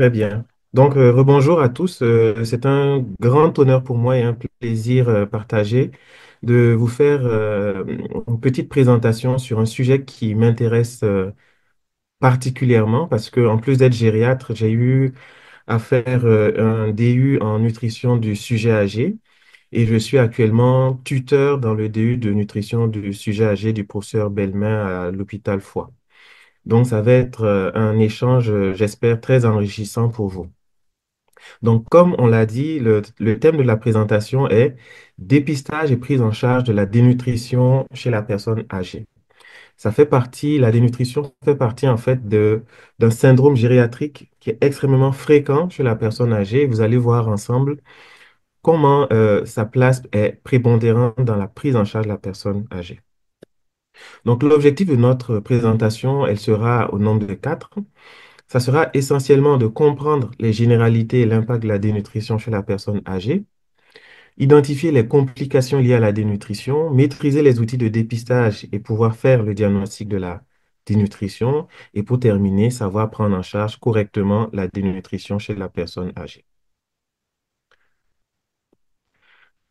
Très bien. Donc, rebonjour à tous. C'est un grand honneur pour moi et un plaisir partagé de vous faire une petite présentation sur un sujet qui m'intéresse particulièrement parce que, en plus d'être gériatre, j'ai eu à faire un DU en nutrition du sujet âgé et je suis actuellement tuteur dans le DU de nutrition du sujet âgé du professeur Bellemin à l'hôpital Foix. Donc, ça va être un échange, j'espère, très enrichissant pour vous. Donc, comme on l'a dit, le thème de la présentation est dépistage et prise en charge de la dénutrition chez la personne âgée. La dénutrition fait partie en fait d'un syndrome gériatrique qui est extrêmement fréquent chez la personne âgée. Vous allez voir ensemble comment sa place est prépondérante dans la prise en charge de la personne âgée. Donc, l'objectif de notre présentation, elle sera au nombre de quatre. Ça sera essentiellement de comprendre les généralités et l'impact de la dénutrition chez la personne âgée, identifier les complications liées à la dénutrition, maîtriser les outils de dépistage et pouvoir faire le diagnostic de la dénutrition, et pour terminer, savoir prendre en charge correctement la dénutrition chez la personne âgée.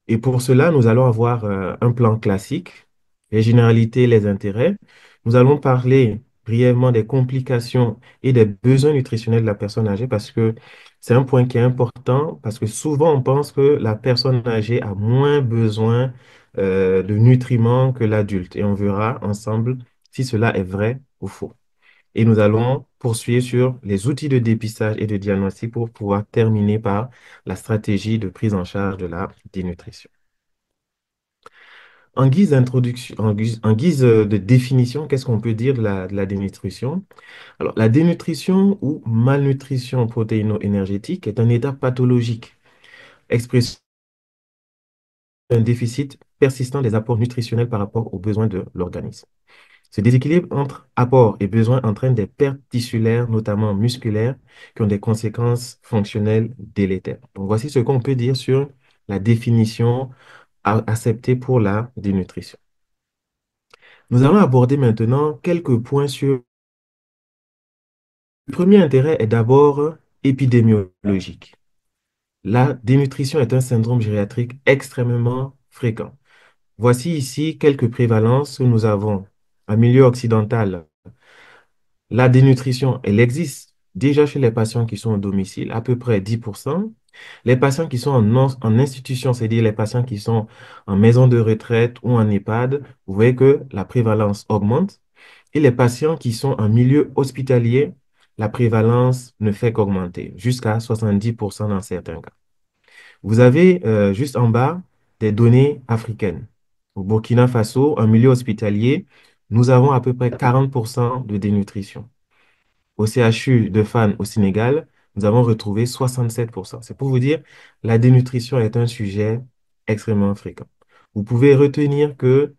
Et pour cela, nous allons avoir un plan classique, les généralités, les intérêts. Nous allons parler brièvement des complications et des besoins nutritionnels de la personne âgée parce que c'est un point qui est important parce que souvent on pense que la personne âgée a moins besoin de nutriments que l'adulte et on verra ensemble si cela est vrai ou faux. Et nous allons poursuivre sur les outils de dépistage et de diagnostic pour pouvoir terminer par la stratégie de prise en charge de la dénutrition. En guise d'introduction, en guise de définition, qu'est-ce qu'on peut dire de la dénutrition? Alors, la dénutrition ou malnutrition protéino-énergétique est un état pathologique, expression d'un déficit persistant des apports nutritionnels par rapport aux besoins de l'organisme. Ce déséquilibre entre apports et besoins entraîne des pertes tissulaires, notamment musculaires, qui ont des conséquences fonctionnelles délétères. Donc, voici ce qu'on peut dire sur la définition acceptée pour la dénutrition. Nous allons aborder maintenant quelques points sur... Le premier intérêt est d'abord épidémiologique. La dénutrition est un syndrome gériatrique extrêmement fréquent. Voici ici quelques prévalences que nous avons. En milieu occidental, la dénutrition, elle existe déjà chez les patients qui sont au domicile, à peu près 10%. Les patients qui sont en institution, c'est-à-dire les patients qui sont en maison de retraite ou en EHPAD, vous voyez que la prévalence augmente. Et les patients qui sont en milieu hospitalier, la prévalence ne fait qu'augmenter, jusqu'à 70% dans certains cas. Vous avez juste en bas des données africaines. Au Burkina Faso, en milieu hospitalier, nous avons à peu près 40% de dénutrition. Au CHU de Fan au Sénégal, nous avons retrouvé 67%. C'est pour vous dire, la dénutrition est un sujet extrêmement fréquent. Vous pouvez retenir que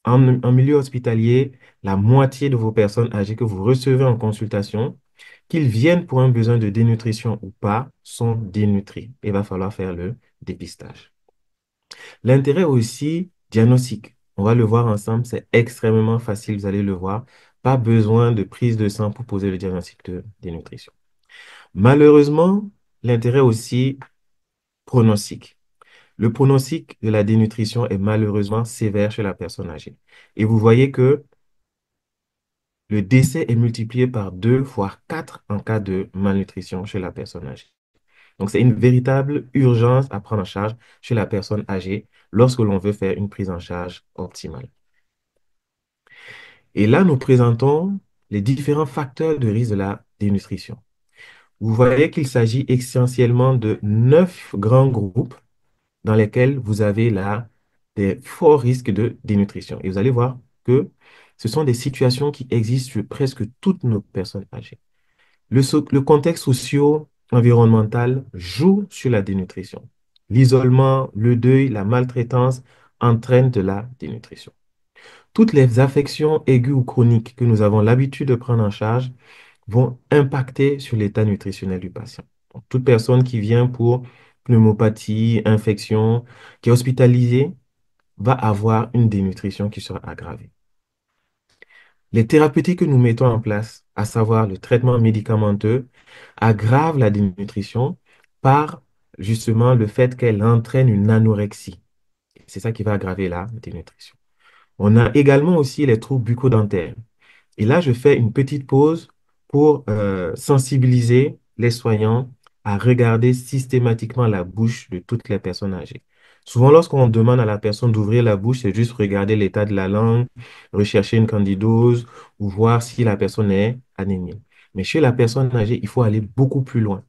en milieu hospitalier, la moitié de vos personnes âgées que vous recevez en consultation, qu'ils viennent pour un besoin de dénutrition ou pas, sont dénutris. Il va falloir faire le dépistage. L'intérêt aussi diagnostic. On va le voir ensemble, c'est extrêmement facile, vous allez le voir. Pas besoin de prise de sang pour poser le diagnostic de dénutrition. Malheureusement, l'intérêt aussi pronostic. Le pronostic de la dénutrition est malheureusement sévère chez la personne âgée. Et vous voyez que le décès est multiplié par 2, voire 4 en cas de malnutrition chez la personne âgée. Donc, c'est une véritable urgence à prendre en charge chez la personne âgée lorsque l'on veut faire une prise en charge optimale. Et là, nous présentons les différents facteurs de risque de la dénutrition. Vous voyez qu'il s'agit essentiellement de 9 grands groupes dans lesquels vous avez là des forts risques de dénutrition. Et vous allez voir que ce sont des situations qui existent chez presque toutes nos personnes âgées. Le contexte socio-environnemental joue sur la dénutrition. L'isolement, le deuil, la maltraitance entraînent de la dénutrition. Toutes les affections aiguës ou chroniques que nous avons l'habitude de prendre en charge vont impacter sur l'état nutritionnel du patient. Donc, toute personne qui vient pour pneumopathie, infection, qui est hospitalisée, va avoir une dénutrition qui sera aggravée. Les thérapeutiques que nous mettons en place, à savoir le traitement médicamenteux, aggravent la dénutrition par justement le fait qu'elle entraîne une anorexie. C'est ça qui va aggraver la dénutrition. On a également aussi les troubles bucco-dentaires. Et là, je fais une petite pause pour sensibiliser les soignants à regarder systématiquement la bouche de toutes les personnes âgées. Souvent, lorsqu'on demande à la personne d'ouvrir la bouche, c'est juste regarder l'état de la langue, rechercher une candidose ou voir si la personne est anémique. Mais chez la personne âgée, il faut aller beaucoup plus loin.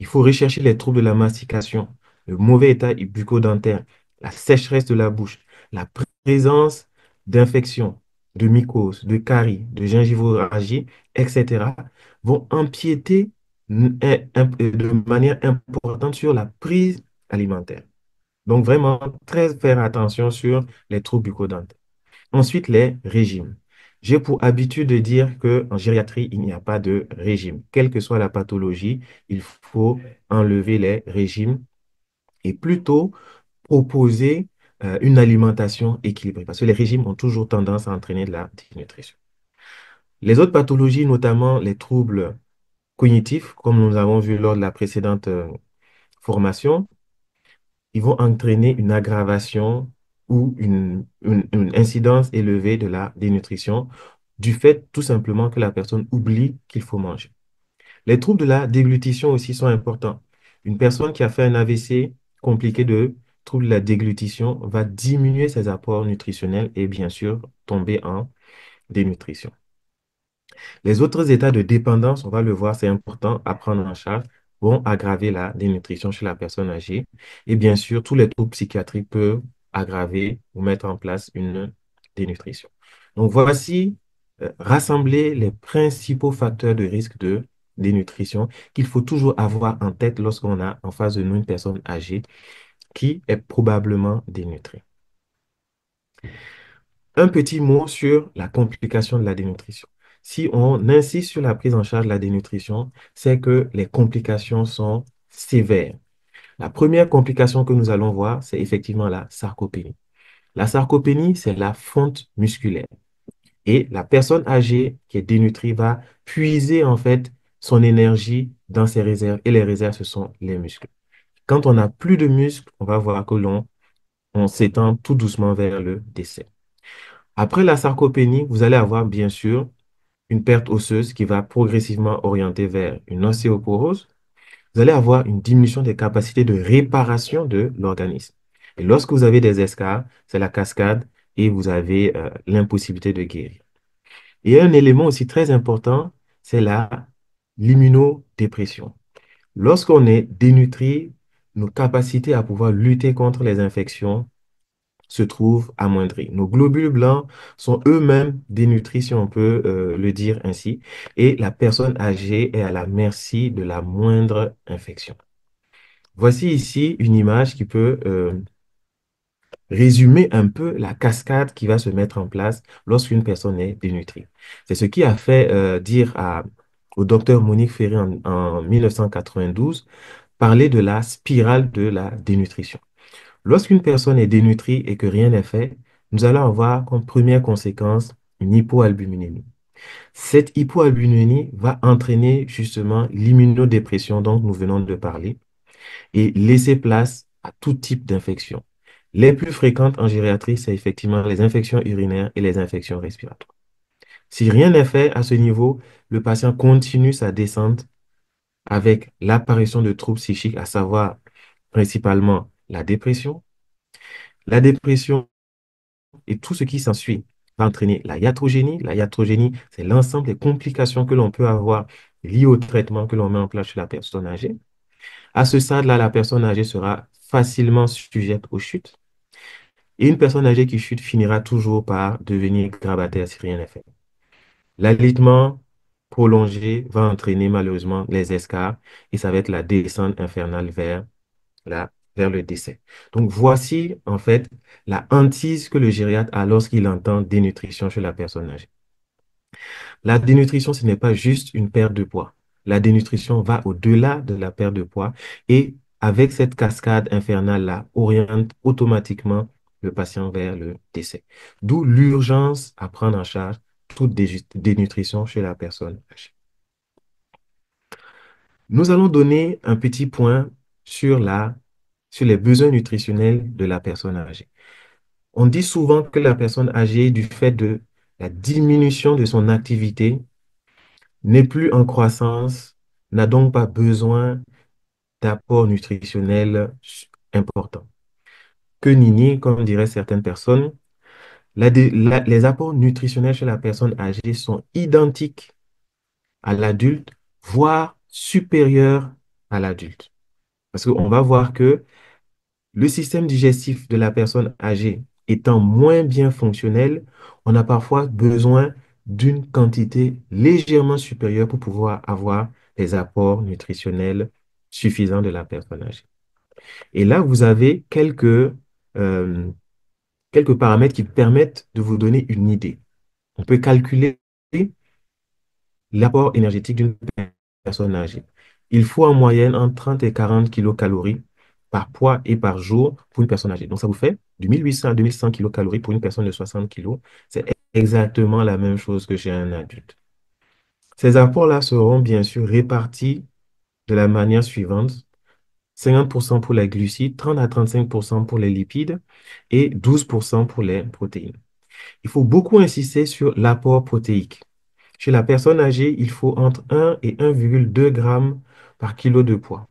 Il faut rechercher les troubles de la mastication, le mauvais état bucco-dentaire, la sécheresse de la bouche, la présence d'infections, de mycoses, de caries, de gingivorragie, etc., vont empiéter de manière importante sur la prise alimentaire. Donc, vraiment, très faire attention sur les troubles bucco-dentaires. Ensuite, les régimes. J'ai pour habitude de dire qu'en gériatrie, il n'y a pas de régime. Quelle que soit la pathologie, il faut enlever les régimes et plutôt proposer une alimentation équilibrée. Parce que les régimes ont toujours tendance à entraîner de la dénutrition. Les autres pathologies, notamment les troubles cognitifs, comme nous avons vu lors de la précédente formation, ils vont entraîner une aggravation ou une incidence élevée de la dénutrition du fait tout simplement que la personne oublie qu'il faut manger. Les troubles de la déglutition aussi sont importants. Une personne qui a fait un AVC compliqué de troubles de la déglutition va diminuer ses apports nutritionnels et bien sûr tomber en dénutrition. Les autres états de dépendance, on va le voir, c'est important à prendre en charge, vont aggraver la dénutrition chez la personne âgée. Et bien sûr, tous les troubles psychiatriques peuvent aggraver ou mettre en place une dénutrition. Donc, voici rassembler les principaux facteurs de risque de dénutrition qu'il faut toujours avoir en tête lorsqu'on a en face de nous une personne âgée qui est probablement dénutrie. Un petit mot sur la complication de la dénutrition. Si on insiste sur la prise en charge de la dénutrition, c'est que les complications sont sévères. La première complication que nous allons voir, c'est effectivement la sarcopénie. La sarcopénie, c'est la fonte musculaire. Et la personne âgée qui est dénutrie va puiser en fait son énergie dans ses réserves. Et les réserves, ce sont les muscles. Quand on n'a plus de muscles, on va voir que on s'étend tout doucement vers le décès. Après la sarcopénie, vous allez avoir bien sûr une perte osseuse qui va progressivement orienter vers une ostéoporose. Vous allez avoir une diminution des capacités de réparation de l'organisme. Et lorsque vous avez des escarres, c'est la cascade et vous avez l'impossibilité de guérir. Et un élément aussi très important, c'est l'immunodépression. Lorsqu'on est dénutri, nos capacités à pouvoir lutter contre les infections se trouvent amoindries. Nos globules blancs sont eux-mêmes dénutris, si on peut le dire ainsi, et la personne âgée est à la merci de la moindre infection. Voici ici une image qui peut résumer un peu la cascade qui va se mettre en place lorsqu'une personne est dénutrie. C'est ce qui a fait dire au docteur Monique Ferré en 1992 parler de la spirale de la dénutrition. Lorsqu'une personne est dénutrie et que rien n'est fait, nous allons avoir comme première conséquence une hypoalbuminémie. Cette hypoalbuminémie va entraîner justement l'immunodépression dont nous venons de parler et laisser place à tout type d'infection. Les plus fréquentes en gériatrie, c'est effectivement les infections urinaires et les infections respiratoires. Si rien n'est fait à ce niveau, le patient continue sa descente avec l'apparition de troubles psychiques, à savoir principalement la dépression et tout ce qui s'ensuit va entraîner la iatrogénie. La iatrogénie, c'est l'ensemble des complications que l'on peut avoir liées au traitement que l'on met en place chez la personne âgée. À ce stade-là, la personne âgée sera facilement sujette aux chutes. Et une personne âgée qui chute finira toujours par devenir grabataire si rien n'est fait. L'alitement prolongé va entraîner malheureusement les escarres et ça va être la descente infernale vers le décès. Donc voici en fait la hantise que le gériatre a lorsqu'il entend dénutrition chez la personne âgée. La dénutrition, ce n'est pas juste une perte de poids. La dénutrition va au-delà de la perte de poids et avec cette cascade infernale-là, oriente automatiquement le patient vers le décès. D'où l'urgence à prendre en charge toute dénutrition chez la personne âgée. Nous allons donner un petit point sur sur les besoins nutritionnels de la personne âgée. On dit souvent que la personne âgée, du fait de la diminution de son activité, n'est plus en croissance, n'a donc pas besoin d'apports nutritionnels importants. Que nini, comme diraient certaines personnes, les apports nutritionnels chez la personne âgée sont identiques à l'adulte, voire supérieurs à l'adulte. Parce qu'on va voir que le système digestif de la personne âgée étant moins bien fonctionnel, on a parfois besoin d'une quantité légèrement supérieure pour pouvoir avoir les apports nutritionnels suffisants de la personne âgée. Et là, vous avez euh, quelques paramètres qui permettent de vous donner une idée. On peut calculer l'apport énergétique d'une personne âgée. Il faut en moyenne entre 30 et 40 kilocalories par poids et par jour pour une personne âgée. Donc, ça vous fait de 1800 à 2100 kilocalories pour une personne de 60 kilos. C'est exactement la même chose que chez un adulte. Ces apports-là seront bien sûr répartis de la manière suivante. 50% pour les glucides, 30 à 35% pour les lipides et 12% pour les protéines. Il faut beaucoup insister sur l'apport protéique. Chez la personne âgée, il faut entre 1 et 1,2 grammes par kilo de poids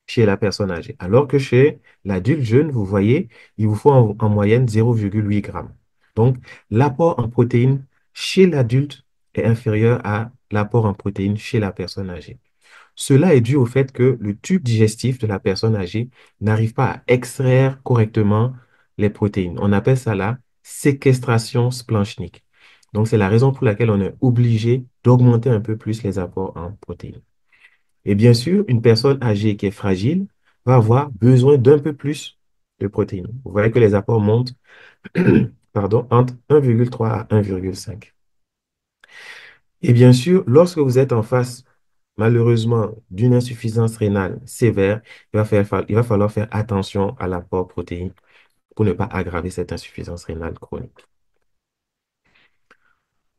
chez la personne âgée. Alors que chez l'adulte jeune, vous voyez, il vous faut en moyenne 0,8 grammes. Donc, l'apport en protéines chez l'adulte est inférieur à l'apport en protéines chez la personne âgée. Cela est dû au fait que le tube digestif de la personne âgée n'arrive pas à extraire correctement les protéines. On appelle ça la séquestration splanchnique. Donc, c'est la raison pour laquelle on est obligé d'augmenter un peu plus les apports en protéines. Et bien sûr, une personne âgée qui est fragile va avoir besoin d'un peu plus de protéines. Vous voyez que les apports montent pardon, entre 1,3 à 1,5. Et bien sûr, lorsque vous êtes en face, malheureusement, d'une insuffisance rénale sévère, il va falloir faire attention à l'apport protéinique pour ne pas aggraver cette insuffisance rénale chronique.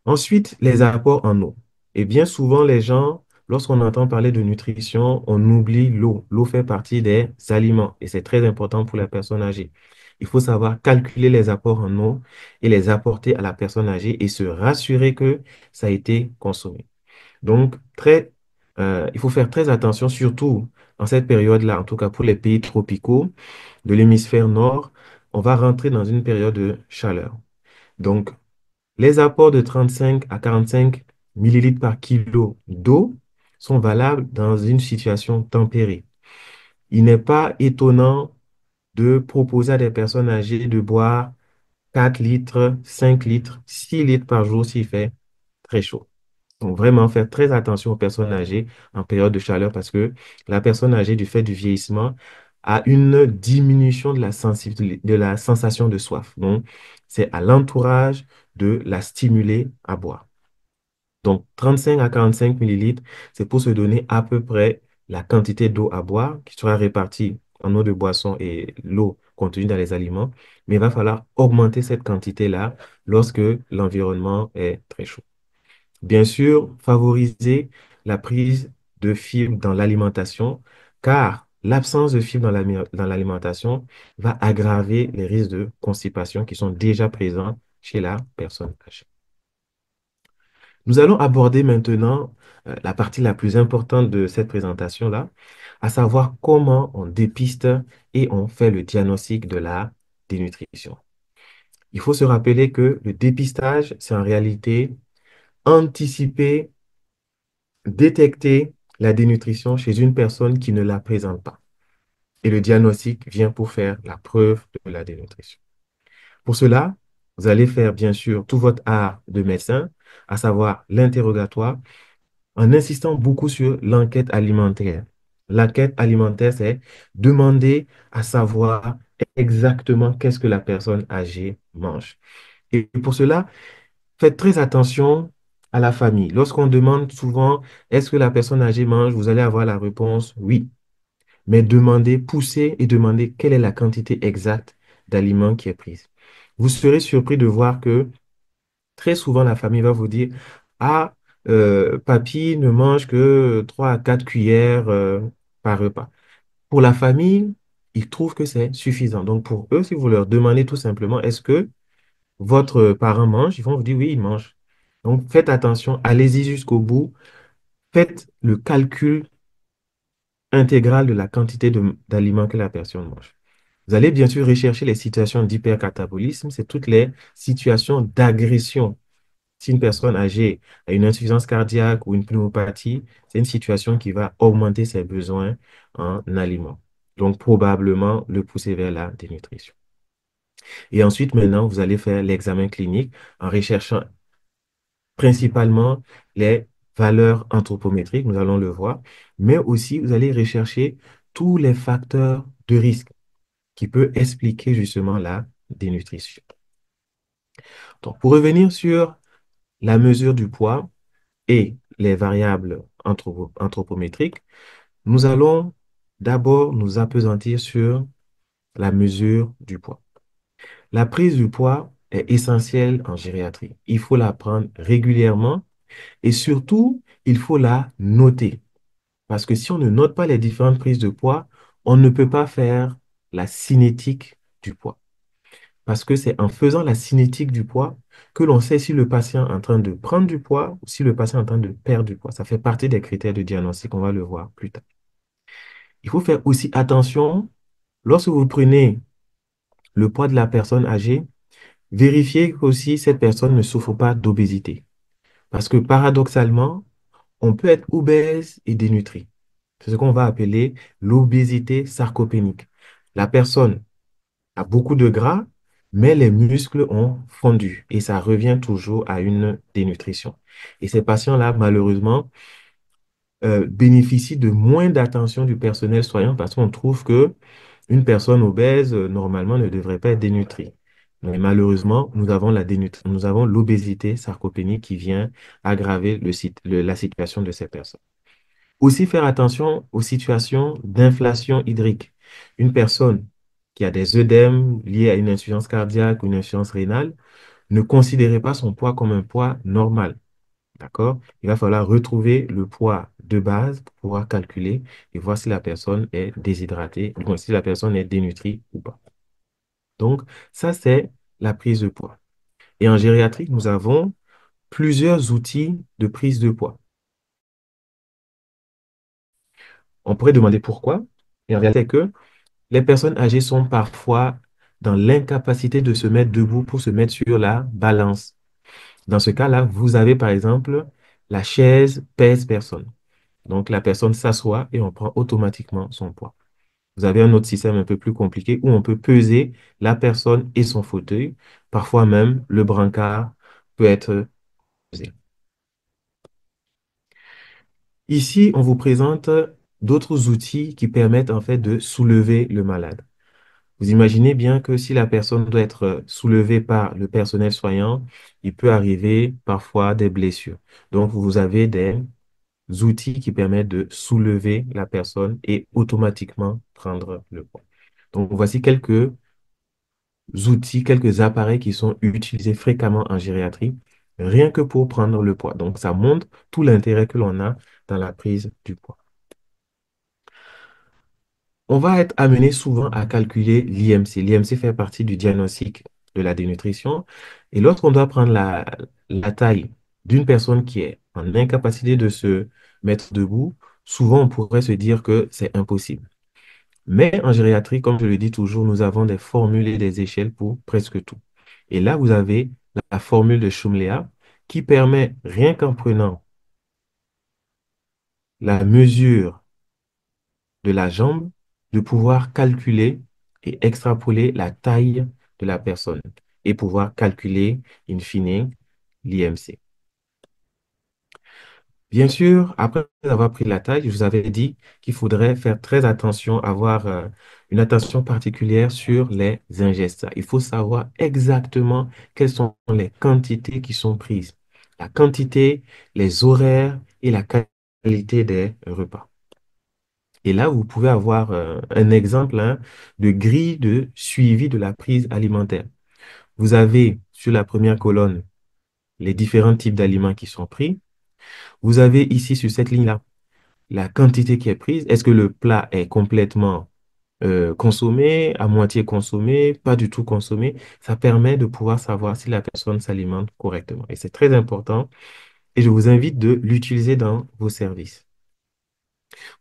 Ensuite, les apports en eau. Et bien souvent, les gens, lorsqu'on entend parler de nutrition, on oublie l'eau. L'eau fait partie des aliments et c'est très important pour la personne âgée. Il faut savoir calculer les apports en eau et les apporter à la personne âgée et se rassurer que ça a été consommé. Donc, il faut faire très attention, surtout en cette période-là, en tout cas pour les pays tropicaux de l'hémisphère nord, on va rentrer dans une période de chaleur. Donc, les apports de 35 à 45 millilitres par kilo d'eau sont valables dans une situation tempérée. Il n'est pas étonnant de proposer à des personnes âgées de boire 4 litres, 5 litres, 6 litres par jour s'il fait très chaud. Donc, vraiment faire très attention aux personnes âgées en période de chaleur parce que la personne âgée, du fait du vieillissement, a une diminution de de la sensation de soif. Donc, c'est à l'entourage de la stimuler à boire. Donc, 35 à 45 millilitres, c'est pour se donner à peu près la quantité d'eau à boire qui sera répartie en eau de boisson et l'eau contenue dans les aliments. Mais il va falloir augmenter cette quantité-là lorsque l'environnement est très chaud. Bien sûr, favoriser la prise de fibres dans l'alimentation, car l'absence de fibres dans l'alimentation va aggraver les risques de constipation qui sont déjà présents chez la personne âgée. Nous allons aborder maintenant la partie la plus importante de cette présentation-là, à savoir comment on dépiste et on fait le diagnostic de la dénutrition. Il faut se rappeler que le dépistage, c'est en réalité anticiper, détecter la dénutrition chez une personne qui ne la présente pas. Et le diagnostic vient pour faire la preuve de la dénutrition. Pour cela, vous allez faire bien sûr tout votre art de médecin, à savoir l'interrogatoire, en insistant beaucoup sur l'enquête alimentaire. L'enquête alimentaire, c'est demander à savoir exactement qu'est-ce que la personne âgée mange. Et pour cela, faites très attention à la famille. Lorsqu'on demande souvent, est-ce que la personne âgée mange, vous allez avoir la réponse oui. Mais demandez, poussez et demandez quelle est la quantité exacte d'aliments qui est prise. Vous serez surpris de voir que Très souvent, la famille va vous dire, ah, papy ne mange que 3 à 4 cuillères par repas. Pour la famille, ils trouvent que c'est suffisant. Donc, pour eux, si vous leur demandez tout simplement, est-ce que votre parent mange? Ils vont vous dire, oui, il mange. Donc, faites attention, allez-y jusqu'au bout. Faites le calcul intégral de la quantité d'aliments que la personne mange. Vous allez bien sûr rechercher les situations d'hypercatabolisme, c'est toutes les situations d'agression. Si une personne âgée a une insuffisance cardiaque ou une pneumopathie, c'est une situation qui va augmenter ses besoins en aliments. Donc, probablement le pousser vers la dénutrition. Et ensuite, maintenant, vous allez faire l'examen clinique en recherchant principalement les valeurs anthropométriques, nous allons le voir, mais aussi vous allez rechercher tous les facteurs de risque qui peuvent expliquer justement la dénutrition. Donc, pour revenir sur la mesure du poids et les variables anthropométriques, nous allons d'abord nous appesantir sur la mesure du poids. La prise du poids est essentielle en gériatrie. Il faut la prendre régulièrement et surtout, il faut la noter. Parce que si on ne note pas les différentes prises de poids, on ne peut pas faire la cinétique du poids. Parce que c'est en faisant la cinétique du poids que l'on sait si le patient est en train de prendre du poids ou si le patient est en train de perdre du poids. Ça fait partie des critères de diagnostic, on va le voir plus tard. Il faut faire aussi attention, lorsque vous prenez le poids de la personne âgée, vérifiez aussi cette personne ne souffre pas d'obésité. Parce que paradoxalement, on peut être obèse et dénutri. C'est ce qu'on va appeler l'obésité sarcopénique. La personne a beaucoup de gras, mais les muscles ont fondu et ça revient toujours à une dénutrition. Et ces patients-là, malheureusement, bénéficient de moins d'attention du personnel soignant parce qu'on trouve que une personne obèse, normalement, ne devrait pas être dénutrie. Mais malheureusement, nous avons l'obésité sarcopénique qui vient aggraver la situation de ces personnes. Aussi faire attention aux situations d'inflation hydrique. Une personne qui a des œdèmes liés à une insuffisance cardiaque ou une insuffisance rénale, ne considérez pas son poids comme un poids normal. D'accord? Il va falloir retrouver le poids de base pour pouvoir calculer et voir si la personne est déshydratée ou si la personne est dénutrie ou pas. Donc, ça, c'est la prise de poids. Et en gériatrie, nous avons plusieurs outils de prise de poids. On pourrait demander pourquoi. Et en réalité, c'est que les personnes âgées sont parfois dans l'incapacité de se mettre debout pour se mettre sur la balance. Dans ce cas-là, vous avez par exemple la chaise pèse personne. Donc la personne s'assoit et on prend automatiquement son poids. Vous avez un autre système un peu plus compliqué où on peut peser la personne et son fauteuil. Parfois même, le brancard peut être pesé. Ici, on vous présente d'autres outils qui permettent en fait de soulever le malade. Vous imaginez bien que si la personne doit être soulevée par le personnel soignant, il peut arriver parfois des blessures. Donc, vous avez des outils qui permettent de soulever la personne et automatiquement prendre le poids. Donc, voici quelques outils, quelques appareils qui sont utilisés fréquemment en gériatrie, rien que pour prendre le poids. Donc, ça montre tout l'intérêt que l'on a dans la prise du poids. On va être amené souvent à calculer l'IMC. L'IMC fait partie du diagnostic de la dénutrition. Et lorsqu'on doit prendre la taille d'une personne qui est en incapacité de se mettre debout, souvent on pourrait se dire que c'est impossible. Mais en gériatrie, comme je le dis toujours, nous avons des formules et des échelles pour presque tout. Et là, vous avez la formule de Shumlea qui permet, rien qu'en prenant la mesure de la jambe, de pouvoir calculer et extrapoler la taille de la personne et pouvoir calculer, in fine, l'IMC. Bien sûr, après avoir pris la taille, je vous avais dit qu'il faudrait faire très attention, avoir une attention particulière sur les ingestes. Il faut savoir exactement quelles sont les quantités qui sont prises, la quantité, les horaires et la qualité des repas. Et là, vous pouvez avoir un exemple hein, de grille de suivi de la prise alimentaire. Vous avez sur la première colonne les différents types d'aliments qui sont pris. Vous avez ici sur cette ligne-là la quantité qui est prise. Est-ce que le plat est complètement consommé, à moitié consommé, pas du tout consommé? Ça permet de pouvoir savoir si la personne s'alimente correctement. Et c'est très important et je vous invite de l'utiliser dans vos services.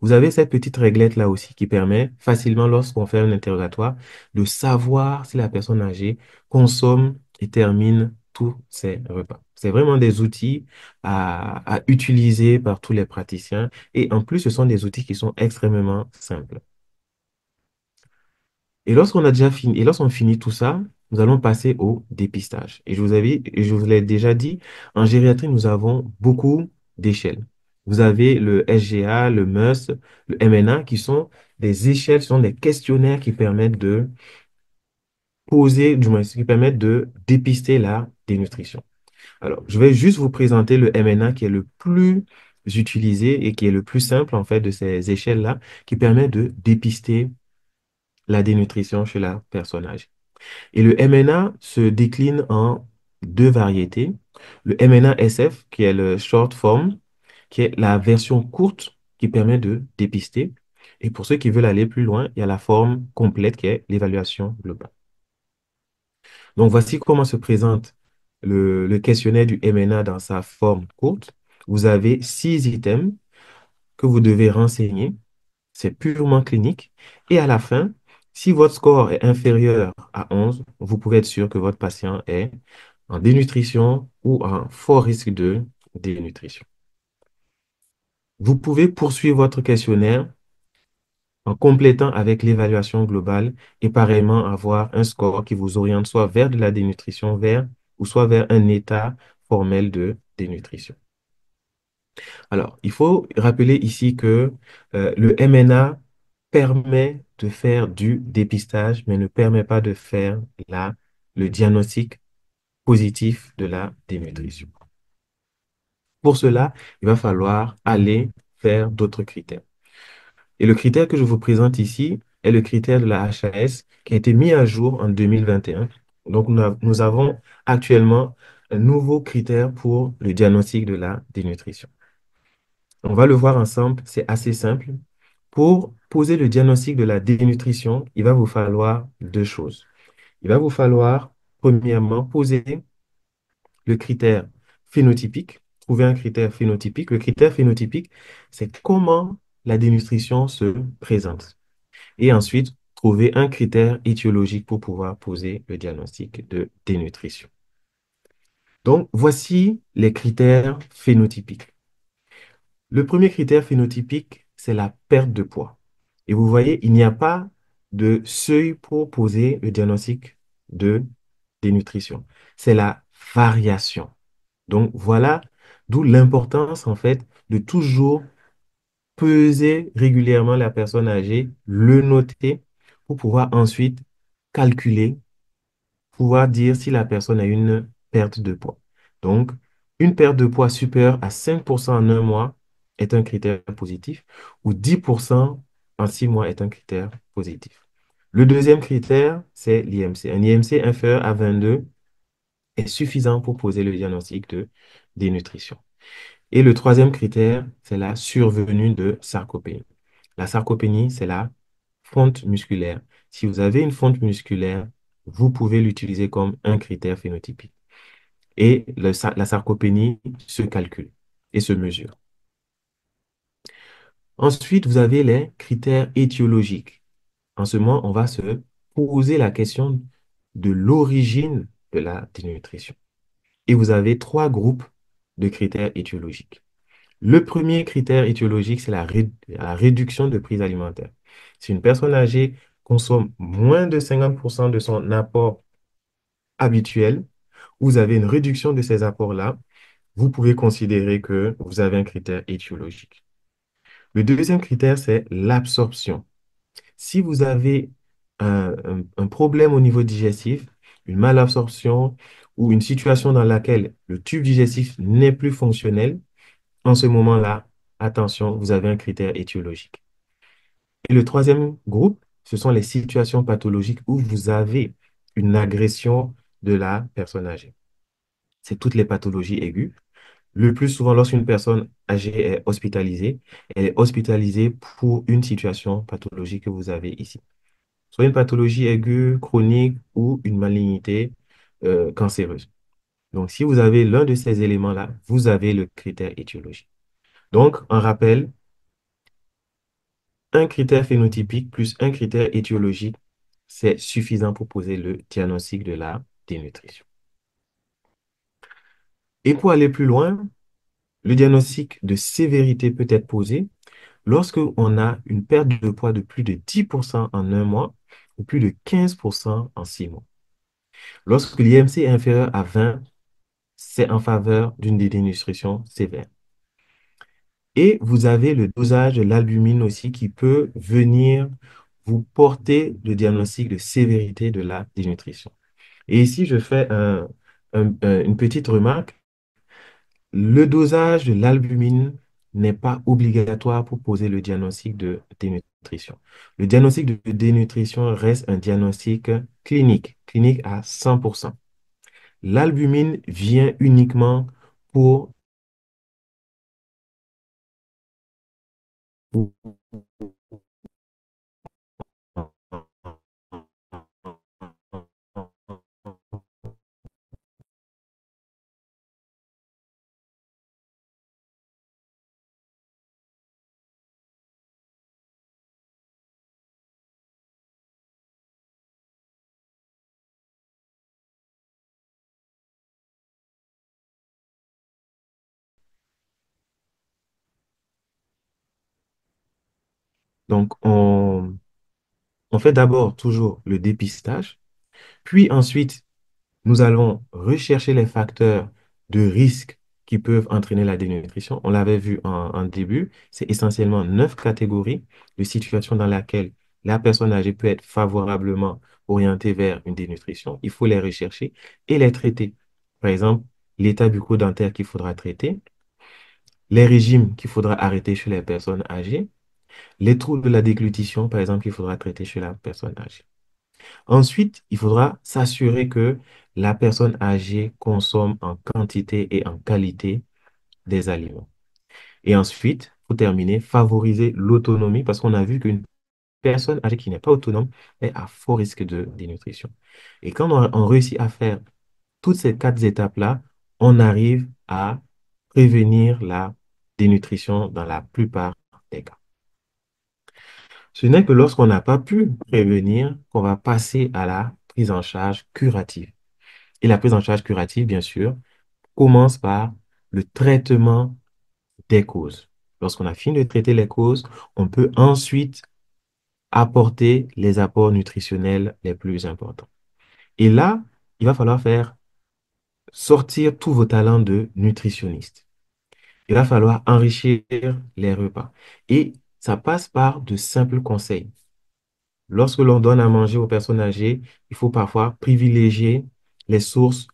Vous avez cette petite réglette là aussi qui permet facilement, lorsqu'on fait un interrogatoire, de savoir si la personne âgée consomme et termine tous ses repas. C'est vraiment des outils à utiliser par tous les praticiens et en plus, ce sont des outils qui sont extrêmement simples. Et lorsqu'on a déjà fini, et lorsqu'on finit tout ça, nous allons passer au dépistage. Et je vous l'ai déjà dit, en gériatrie, nous avons beaucoup d'échelles. Vous avez le SGA, le MUS, le MNA, qui sont des échelles, ce sont des questionnaires qui permettent de poser, du moins, qui permettent de dépister la dénutrition. Alors, je vais juste vous présenter le MNA qui est le plus utilisé et qui est le plus simple, en fait, de ces échelles-là, qui permet de dépister la dénutrition chez la personne âgée. Et le MNA se décline en deux variétés. Le MNA SF, qui est le short form, qui est la version courte qui permet de dépister. Et pour ceux qui veulent aller plus loin, il y a la forme complète qui est l'évaluation globale. Donc, voici comment se présente le questionnaire du MNA dans sa forme courte. Vous avez 6 items que vous devez renseigner. C'est purement clinique. Et à la fin, si votre score est inférieur à 11, vous pouvez être sûr que votre patient est en dénutrition ou en fort risque de dénutrition. Vous pouvez poursuivre votre questionnaire en complétant avec l'évaluation globale et pareillement avoir un score qui vous oriente soit vers de la dénutrition, vers ou soit vers un état formel de dénutrition. Alors, il faut rappeler ici que le MNA permet de faire du dépistage, mais ne permet pas de faire le diagnostic positif de la dénutrition. Pour cela, il va falloir aller faire d'autres critères. Et le critère que je vous présente ici est le critère de la HAS qui a été mis à jour en 2021. Donc, nous avons actuellement un nouveau critère pour le diagnostic de la dénutrition. On va le voir ensemble, c'est assez simple. Pour poser le diagnostic de la dénutrition, il va vous falloir deux choses. Il va vous falloir, premièrement, poser le critère phénotypique, trouver un critère phénotypique. Le critère phénotypique, c'est comment la dénutrition se présente. Et ensuite, trouver un critère étiologique pour pouvoir poser le diagnostic de dénutrition. Donc, voici les critères phénotypiques. Le premier critère phénotypique, c'est la perte de poids. Et vous voyez, il n'y a pas de seuil pour poser le diagnostic de dénutrition. C'est la variation. Donc voilà d'où l'importance en fait de toujours peser régulièrement la personne âgée, le noter pour pouvoir ensuite calculer, pouvoir dire si la personne a une perte de poids. Donc, une perte de poids supérieure à 5% en un mois est un critère positif ou 10% en 6 mois est un critère positif. Le deuxième critère, c'est l'IMC. Un IMC inférieur à 22 est suffisant pour poser le diagnostic de dénutrition. Et le troisième critère, c'est la survenue de sarcopénie. La sarcopénie, c'est la fonte musculaire. Si vous avez une fonte musculaire, vous pouvez l'utiliser comme un critère phénotypique. Et la sarcopénie se calcule et se mesure. Ensuite, vous avez les critères étiologiques. En ce moment, on va se poser la question de l'origine de la dénutrition. Et vous avez 3 groupes de critères étiologiques. Le premier critère étiologique, c'est la réduction de prise alimentaire. Si une personne âgée consomme moins de 50% de son apport habituel, vous avez une réduction de ces apports-là, vous pouvez considérer que vous avez un critère étiologique. Le deuxième critère, c'est l'absorption. Si vous avez un problème au niveau digestif, une malabsorption ou une situation dans laquelle le tube digestif n'est plus fonctionnel, en ce moment-là, attention, vous avez un critère étiologique. Et le troisième groupe, ce sont les situations pathologiques où vous avez une agression de la personne âgée. c'est toutes les pathologies aiguës. Le plus souvent, lorsqu'une personne âgée est hospitalisée, elle est hospitalisée pour une situation pathologique que vous avez ici. Soit une pathologie aiguë, chronique ou une malignité cancéreuse. Donc, si vous avez l'un de ces éléments-là, vous avez le critère étiologique. Donc, en rappel, un critère phénotypique plus un critère étiologique, c'est suffisant pour poser le diagnostic de la dénutrition. Et pour aller plus loin, le diagnostic de sévérité peut être posé lorsque on a une perte de poids de plus de 10% en un mois ou plus de 15% en 6 mois. Lorsque l'IMC est inférieur à 20, c'est en faveur d'une dénutrition sévère. Et vous avez le dosage de l'albumine aussi qui peut venir vous porter le diagnostic de sévérité de la dénutrition. Et ici, je fais une petite remarque. Le dosage de l'albumine n'est pas obligatoire pour poser le diagnostic de dénutrition. Le diagnostic de dénutrition reste un diagnostic clinique à 100%. L'albumine vient uniquement pour donc on fait d'abord toujours le dépistage, puis ensuite nous allons rechercher les facteurs de risque qui peuvent entraîner la dénutrition. On l'avait vu en début, c'est essentiellement 9 catégories de situations dans lesquelles la personne âgée peut être favorablement orientée vers une dénutrition. Il faut les rechercher et les traiter. Par exemple, l'état bucco-dentaire qu'il faudra traiter, les régimes qu'il faudra arrêter chez les personnes âgées, les troubles de la déglutition, par exemple, qu'il faudra traiter chez la personne âgée. Ensuite, il faudra s'assurer que la personne âgée consomme en quantité et en qualité des aliments. Et ensuite, pour terminer, favoriser l'autonomie parce qu'on a vu qu'une personne âgée qui n'est pas autonome est à fort risque de dénutrition. Et quand on réussit à faire toutes ces 4 étapes-là, on arrive à prévenir la dénutrition dans la plupart des cas. Ce n'est que lorsqu'on n'a pas pu prévenir qu'on va passer à la prise en charge curative. Et la prise en charge curative, bien sûr, commence par le traitement des causes. Lorsqu'on a fini de traiter les causes, on peut ensuite apporter les apports nutritionnels les plus importants. Et là, il va falloir faire sortir tous vos talents de nutritionniste. Il va falloir enrichir les repas. Et ça passe par de simples conseils. Lorsque l'on donne à manger aux personnes âgées, il faut parfois privilégier les sources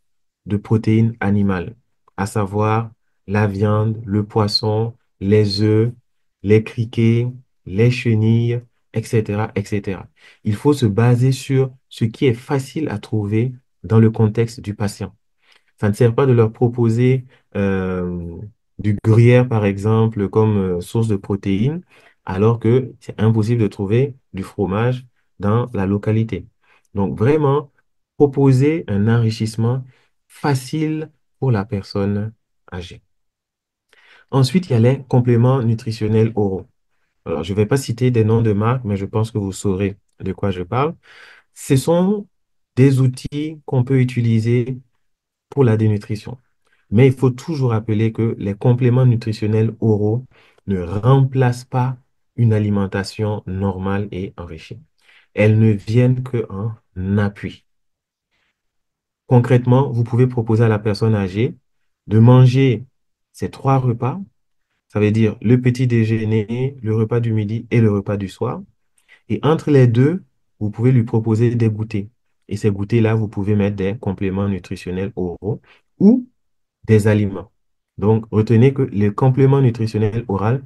de protéines animales, à savoir la viande, le poisson, les œufs, les criquets, les chenilles, etc., etc. Il faut se baser sur ce qui est facile à trouver dans le contexte du patient. Ça ne sert pas de leur proposer euh, du gruyère, par exemple, comme source de protéines, alors que c'est impossible de trouver du fromage dans la localité. Donc, vraiment, proposer un enrichissement facile pour la personne âgée. Ensuite, il y a les compléments nutritionnels oraux. Alors, je ne vais pas citer des noms de marques, mais je pense que vous saurez de quoi je parle. Ce sont des outils qu'on peut utiliser pour la dénutrition. Mais il faut toujours rappeler que les compléments nutritionnels oraux ne remplacent pas une alimentation normale et enrichie. Elles ne viennent qu'en appui. Concrètement, vous pouvez proposer à la personne âgée de manger ces 3 repas, ça veut dire le petit déjeuner, le repas du midi et le repas du soir. Et entre les deux, vous pouvez lui proposer des goûters. Et ces goûters-là, vous pouvez mettre des compléments nutritionnels oraux ou des aliments. Donc, retenez que le complément nutritionnel oral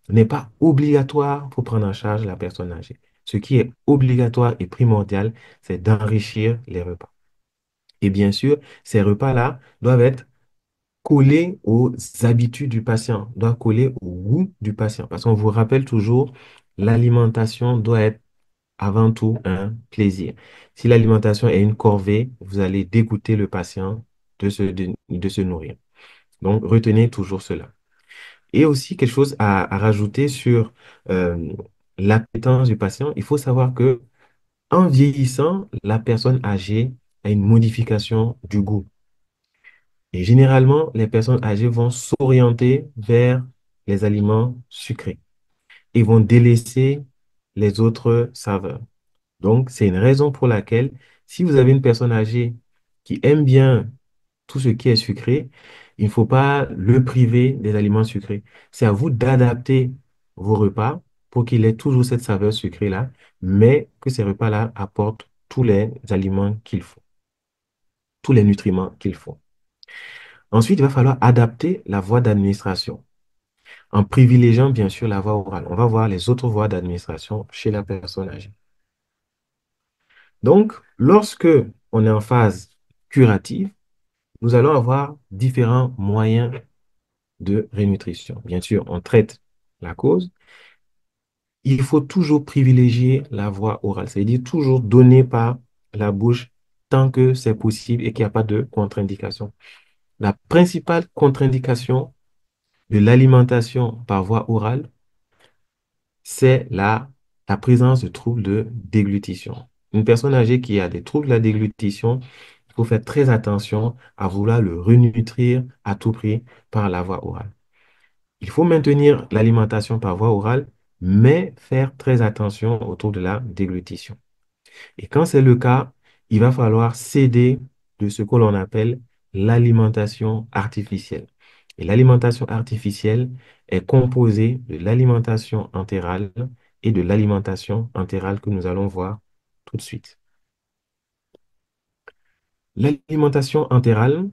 n'est pas obligatoire pour prendre en charge la personne âgée. Ce qui est obligatoire et primordial, c'est d'enrichir les repas. Et bien sûr, ces repas-là doivent être coller aux habitudes du patient, doit coller au goût du patient. Parce qu'on vous rappelle toujours, l'alimentation doit être avant tout un plaisir. Si l'alimentation est une corvée, vous allez dégoûter le patient de se nourrir. Donc, retenez toujours cela. Et aussi, quelque chose à rajouter sur euh, l'appétence du patient, il faut savoir que en vieillissant, la personne âgée a une modification du goût. Et généralement, les personnes âgées vont s'orienter vers les aliments sucrés et vont délaisser les autres saveurs. Donc, c'est une raison pour laquelle, si vous avez une personne âgée qui aime bien tout ce qui est sucré, il ne faut pas le priver des aliments sucrés. C'est à vous d'adapter vos repas pour qu'il ait toujours cette saveur sucrée-là, mais que ces repas-là apportent tous les aliments qu'il faut, tous les nutriments qu'il faut. Ensuite, il va falloir adapter la voie d'administration en privilégiant bien sûr la voie orale. On va voir les autres voies d'administration chez la personne âgée. Donc, lorsque on est en phase curative, nous allons avoir différents moyens de rénutrition. Bien sûr, on traite la cause. Il faut toujours privilégier la voie orale, c'est-à-dire toujours donner par la bouche tant que c'est possible et qu'il n'y a pas de contre-indication. La principale contre-indication de l'alimentation par voie orale, c'est la présence de troubles de déglutition. Une personne âgée qui a des troubles de la déglutition, il faut faire très attention à vouloir le renutrir à tout prix par la voie orale. Il faut maintenir l'alimentation par voie orale, mais faire très attention autour de la déglutition. Et quand c'est le cas, il va falloir céder de ce que l'on appelle l'alimentation artificielle. Et l'alimentation artificielle est composée de l'alimentation entérale et de l'alimentation entérale que nous allons voir tout de suite. L'alimentation entérale,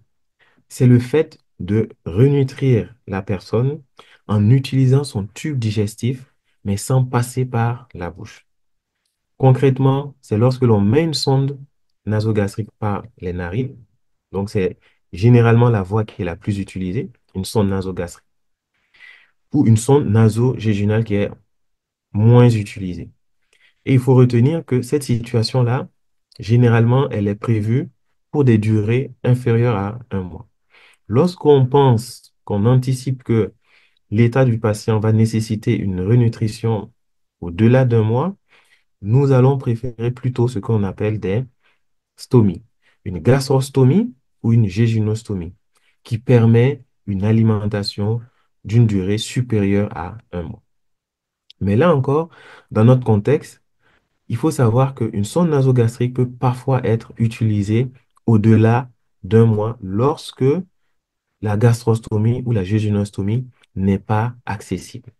c'est le fait de renutrir la personne en utilisant son tube digestif, mais sans passer par la bouche. Concrètement, c'est lorsque l'on met une sonde nasogastrique par les narines, donc c'est généralement la voie qui est la plus utilisée, une sonde nasogastrique, ou une sonde nasogéginale qui est moins utilisée. Et il faut retenir que cette situation-là, généralement, elle est prévue pour des durées inférieures à un mois. Lorsqu'on pense, qu'on anticipe que l'état du patient va nécessiter une renutrition au-delà d'un mois, nous allons préférer plutôt ce qu'on appelle des stomies, une gastrostomie ou une jéjunostomie, qui permet une alimentation d'une durée supérieure à un mois. Mais là encore, dans notre contexte, il faut savoir qu'une sonde nasogastrique peut parfois être utilisée au-delà d'un mois lorsque la gastrostomie ou la jéjunostomie n'est pas accessible.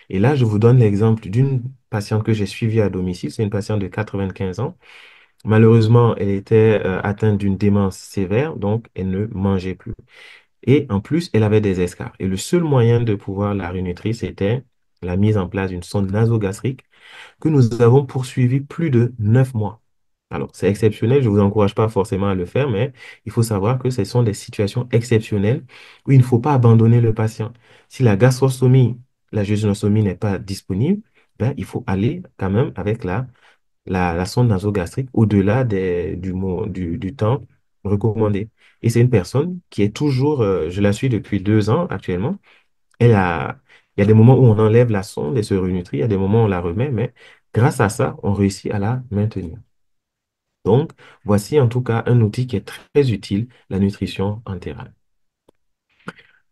Et là, je vous donne l'exemple d'une patiente que j'ai suivie à domicile. C'est une patiente de 95 ans. Malheureusement, elle était atteinte d'une démence sévère, donc elle ne mangeait plus. Et en plus, elle avait des escarres. Et le seul moyen de pouvoir la renutrir, c'était la mise en place d'une sonde nasogastrique que nous avons poursuivi plus de 9 mois. Alors, c'est exceptionnel, je ne vous encourage pas forcément à le faire, mais il faut savoir que ce sont des situations exceptionnelles où il ne faut pas abandonner le patient. Si la gastrostomie, la jéjunostomie n'est pas disponible, ben, il faut aller quand même avec la sonde nasogastrique au-delà du temps recommandé. Et c'est une personne qui est toujours, je la suis depuis 2 ans actuellement, il y a des moments où on enlève la sonde et se renutrit, il y a des moments où on la remet, mais grâce à ça, on réussit à la maintenir. Donc, voici en tout cas un outil qui est très utile, la nutrition entérale.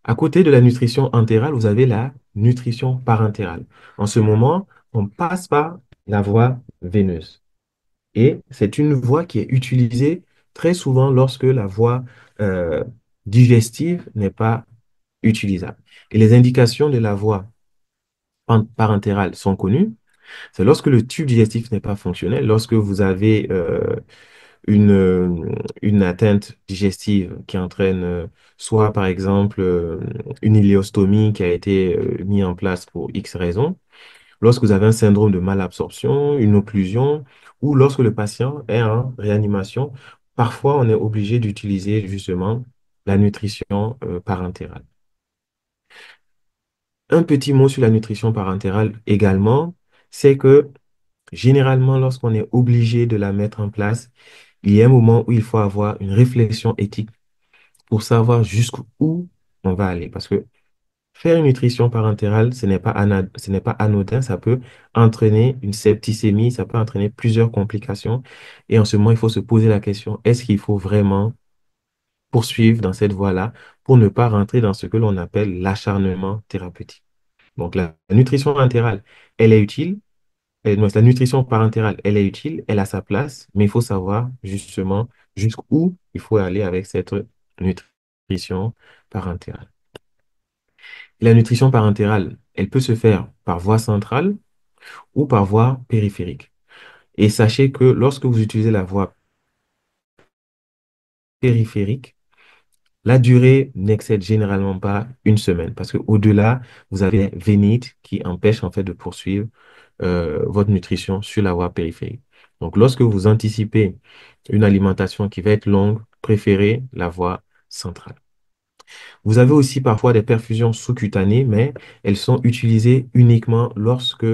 À côté de la nutrition entérale, vous avez la nutrition parentérale. En ce moment, on passe par la voie veineuse. Et c'est une voie qui est utilisée très souvent lorsque la voie euh, digestive n'est pas utilisable. Et les indications de la voie parentérale sont connues. C'est lorsque le tube digestif n'est pas fonctionnel, lorsque vous avez une, euh, une atteinte digestive qui entraîne soit par exemple une iléostomie qui a été mise en place pour X raisons, lorsque vous avez un syndrome de malabsorption, une occlusion, ou lorsque le patient est en réanimation, parfois on est obligé d'utiliser justement la nutrition parentérale. Un petit mot sur la nutrition parentérale également, c'est que généralement, lorsqu'on est obligé de la mettre en place, il y a un moment où il faut avoir une réflexion éthique pour savoir jusqu'où on va aller. Parce que faire une nutrition parentérale, ce n'est pas anodin, ça peut entraîner une septicémie, ça peut entraîner plusieurs complications. Et en ce moment, il faut se poser la question, est-ce qu'il faut vraiment poursuivre dans cette voie-là pour ne pas rentrer dans ce que l'on appelle l'acharnement thérapeutique? Donc, la nutrition parentérale, elle est utile. Non, la nutrition parentérale, elle est utile, elle a sa place, mais il faut savoir justement jusqu'où il faut aller avec cette nutrition parentérale. La nutrition parentérale, elle peut se faire par voie centrale ou par voie périphérique. Et sachez que lorsque vous utilisez la voie périphérique, la durée n'excède généralement pas une semaine parce qu'au-delà, vous avez vénite qui empêche en fait de poursuivre votre nutrition sur la voie périphérique. Donc, lorsque vous anticipez une alimentation qui va être longue, préférez la voie centrale. Vous avez aussi parfois des perfusions sous-cutanées, mais elles sont utilisées uniquement lorsque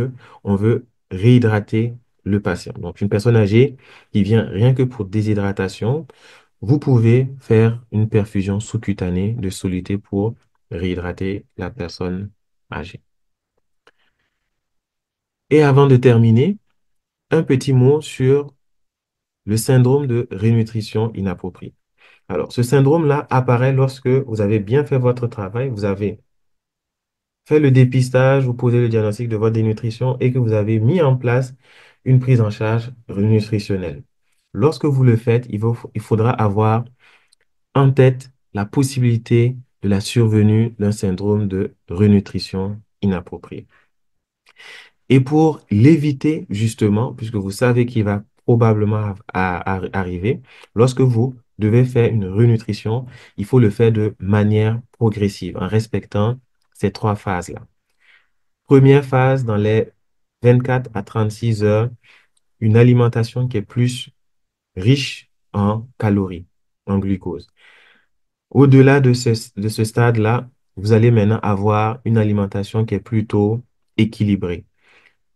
on veut réhydrater le patient. Donc, une personne âgée qui vient rien que pour déshydratation, vous pouvez faire une perfusion sous-cutanée de soluté pour réhydrater la personne âgée. Et avant de terminer, un petit mot sur le syndrome de rénutrition inappropriée. Alors, ce syndrome-là apparaît lorsque vous avez bien fait votre travail, vous avez fait le dépistage, vous posez le diagnostic de votre dénutrition et que vous avez mis en place une prise en charge nutritionnelle. Lorsque vous le faites, il faudra avoir en tête la possibilité de la survenue d'un syndrome de renutrition inappropriée. Et pour l'éviter, justement, puisque vous savez qu'il va probablement arriver, lorsque vous devez faire une renutrition, il faut le faire de manière progressive, en respectant ces trois phases-là. Première phase, dans les 24 à 36 heures, une alimentation qui est plus riche en calories, en glucose. Au-delà de ce stade-là, vous allez maintenant avoir une alimentation qui est plutôt équilibrée,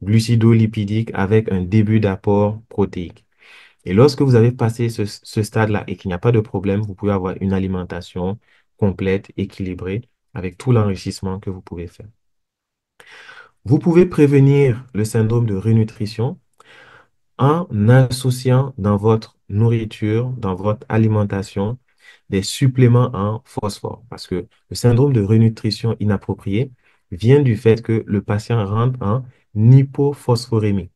glucido-lipidique avec un début d'apport protéique. Et lorsque vous avez passé ce stade-là et qu'il n'y a pas de problème, vous pouvez avoir une alimentation complète, équilibrée, avec tout l'enrichissement que vous pouvez faire. Vous pouvez prévenir le syndrome de renutrition en associant dans votre nourriture, dans votre alimentation, des suppléments en phosphore. Parce que le syndrome de renutrition inappropriée vient du fait que le patient rentre en hypophosphorémie.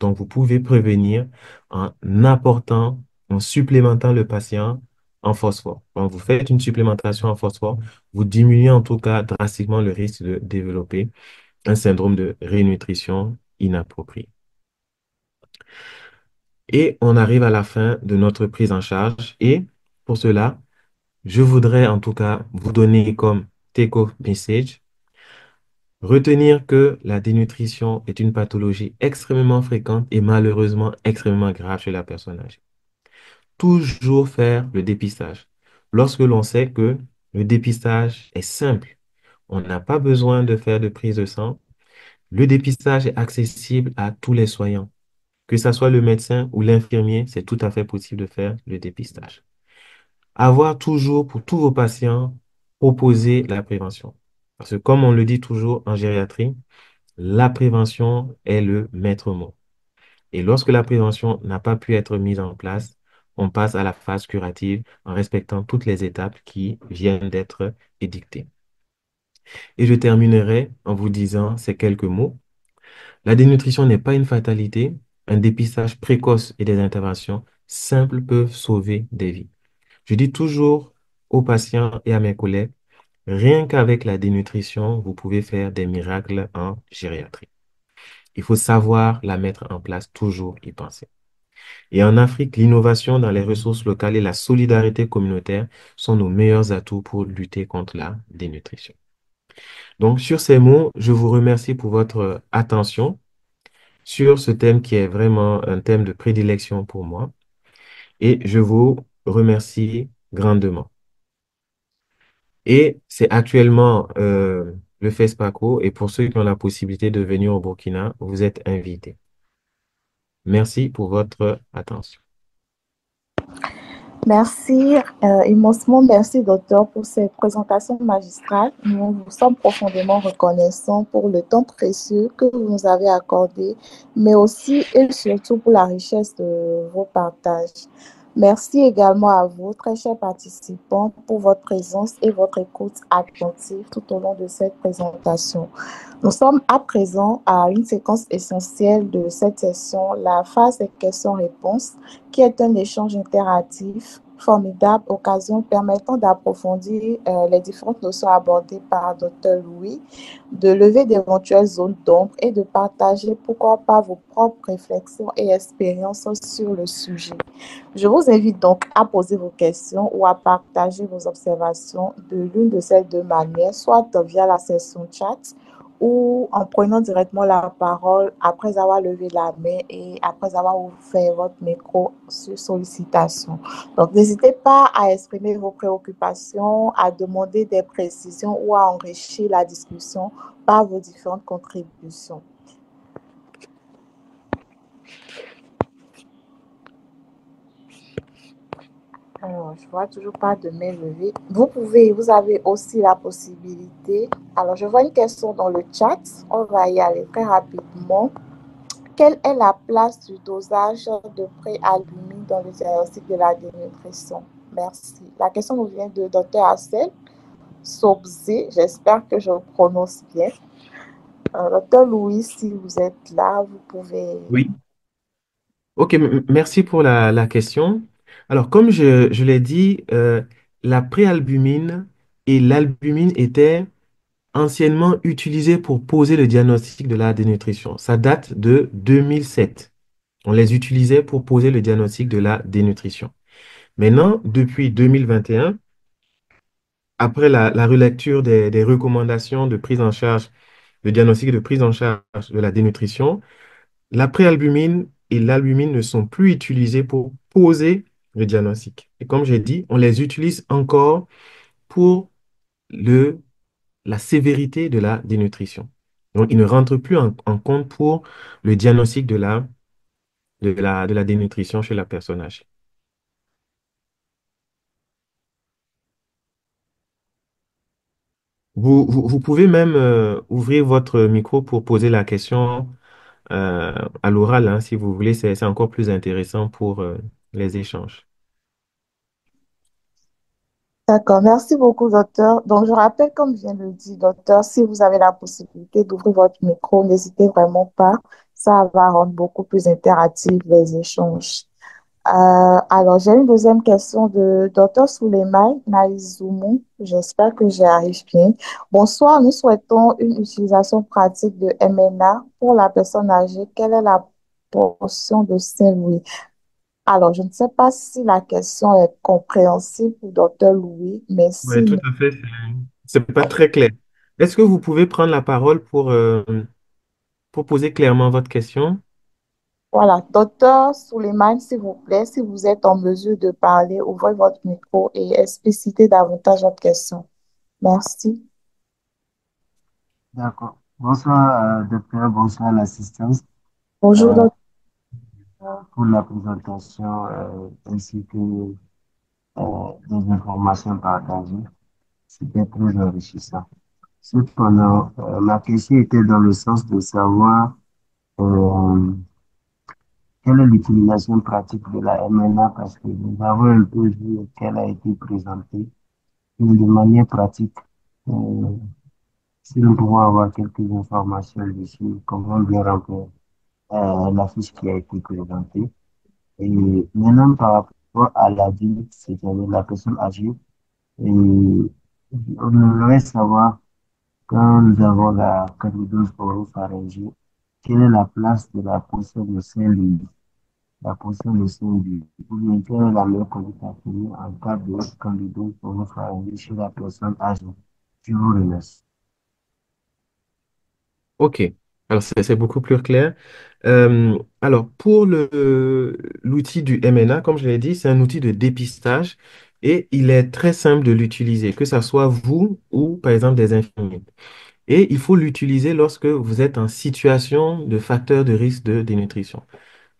Donc, vous pouvez prévenir en apportant, en supplémentant le patient en phosphore. Quand vous faites une supplémentation en phosphore, vous diminuez en tout cas drastiquement le risque de développer un syndrome de rénutrition inappropriée. Et on arrive à la fin de notre prise en charge. Et pour cela, je voudrais en tout cas vous donner comme take-home message, retenir que la dénutrition est une pathologie extrêmement fréquente et malheureusement extrêmement grave chez la personne âgée. Toujours faire le dépistage. Lorsque l'on sait que le dépistage est simple, on n'a pas besoin de faire de prise de sang, le dépistage est accessible à tous les soignants. Que ce soit le médecin ou l'infirmier, c'est tout à fait possible de faire le dépistage. Avoir toujours pour tous vos patients, proposer la prévention. Parce que comme on le dit toujours en gériatrie, la prévention est le maître mot. Et lorsque la prévention n'a pas pu être mise en place, on passe à la phase curative en respectant toutes les étapes qui viennent d'être édictées. Et je terminerai en vous disant ces quelques mots. La dénutrition n'est pas une fatalité. Un dépistage précoce et des interventions simples peuvent sauver des vies. Je dis toujours aux patients et à mes collègues, rien qu'avec la dénutrition, vous pouvez faire des miracles en gériatrie. Il faut savoir la mettre en place, toujours y penser. Et en Afrique, l'innovation dans les ressources locales et la solidarité communautaire sont nos meilleurs atouts pour lutter contre la dénutrition. Donc, sur ces mots, je vous remercie pour votre attention sur ce thème qui est vraiment un thème de prédilection pour moi et je vous remercie grandement. Et c'est actuellement le FESPACO. Et pour ceux qui ont la possibilité de venir au Burkina, vous êtes invités. Merci pour votre attention. Merci, immensement merci, docteur, pour cette présentation magistrale. Nous vous sommes profondément reconnaissants pour le temps précieux que vous nous avez accordé, mais aussi et surtout pour la richesse de vos partages. Merci également à vous, très chers participants, pour votre présence et votre écoute attentive tout au long de cette présentation. Nous sommes à présent à une séquence essentielle de cette session, la phase des questions-réponses, qui est un échange interactif formidable, occasion permettant d'approfondir les différentes notions abordées par Dr. Louis, de lever d'éventuelles zones d'ombre et de partager, pourquoi pas, vos propres réflexions et expériences sur le sujet. Je vous invite donc à poser vos questions ou à partager vos observations de l'une de ces deux manières, soit via la session chat ou en prenant directement la parole après avoir levé la main et après avoir ouvert votre micro sur sollicitation. Donc, n'hésitez pas à exprimer vos préoccupations, à demander des précisions ou à enrichir la discussion par vos différentes contributions. Alors, je vois toujours pas de main levée. Vous avez aussi la possibilité. Alors, je vois une question dans le chat. On va y aller très rapidement. Quelle est la place du dosage de préalbumine dans le diagnostic de la dénutrition? Merci. La question nous vient de Dr. Assel Sobzé. J'espère que je prononce bien. Dr. Louis, si vous êtes là, vous pouvez. Oui. OK, merci pour la question. Alors, comme je l'ai dit, la préalbumine et l'albumine étaient anciennement utilisés pour poser le diagnostic de la dénutrition. Ça date de 2007. On les utilisait pour poser le diagnostic de la dénutrition. Maintenant, depuis 2021, après la relecture des recommandations de prise en charge, de diagnostic et de prise en charge de la dénutrition, la préalbumine et l'albumine ne sont plus utilisés pour poser le diagnostic. Et comme j'ai dit, on les utilise encore pour le, la sévérité de la dénutrition. Donc, ils ne rentrent plus en compte pour le diagnostic de la dénutrition chez la personne âgée. Vous pouvez même ouvrir votre micro pour poser la question à l'oral, hein, si vous voulez. C'est encore plus intéressant pour les échanges. D'accord, merci beaucoup, docteur. Donc, je rappelle, comme vient de le dire, docteur, si vous avez la possibilité d'ouvrir votre micro, n'hésitez vraiment pas. Ça va rendre beaucoup plus interactifs les échanges. Alors, j'ai une deuxième question de Dr. Souleymane Naizoumou. J'espère que j'y arrive bien. Bonsoir, nous souhaitons une utilisation pratique de MNA pour la personne âgée. Quelle est la portion de Saint-Louis? Alors, je ne sais pas si la question est compréhensible pour Dr. Louis, mais Oui, si tout à fait. C'est pas très clair. Est-ce que vous pouvez prendre la parole pour poser clairement votre question? voilà, docteur Souleymane, s'il vous plaît, si vous êtes en mesure de parler, ouvrez votre micro et explicitez davantage votre question. Merci. D'accord. Bonsoir, docteur. Bonsoir, l'assistance, Bonjour, euh, docteur. pour la présentation ainsi que des informations partagées. C'était très enrichissant. Cependant, ma question était dans le sens de savoir euh, quelle est l'utilisation pratique de la MNA parce que nous avons un peu vu qu'elle a été présentée, mais de manière pratique. euh, Si nous pouvons avoir quelques informations dessus, comment bien remplir la fiche qui a été présentée. Et maintenant, par rapport à l'adulte, c'est-à-dire la personne âgée, et on aimerait savoir, quand nous avons la candidose oropharyngée, quelle est la place de la position de Saint-Louis, la position de Saint-Louis, ou bien quelle est la meilleure conduite à tenir en cas de candidose oropharyngée chez la personne âgée. Je vous remercie. OK. Alors, c'est beaucoup plus clair. Alors, pour l'outil du MNA, comme je l'ai dit, c'est un outil de dépistage et il est très simple de l'utiliser, que ce soit vous ou par exemple des infirmiers. Et il faut l'utiliser lorsque vous êtes en situation de facteur de risque de dénutrition.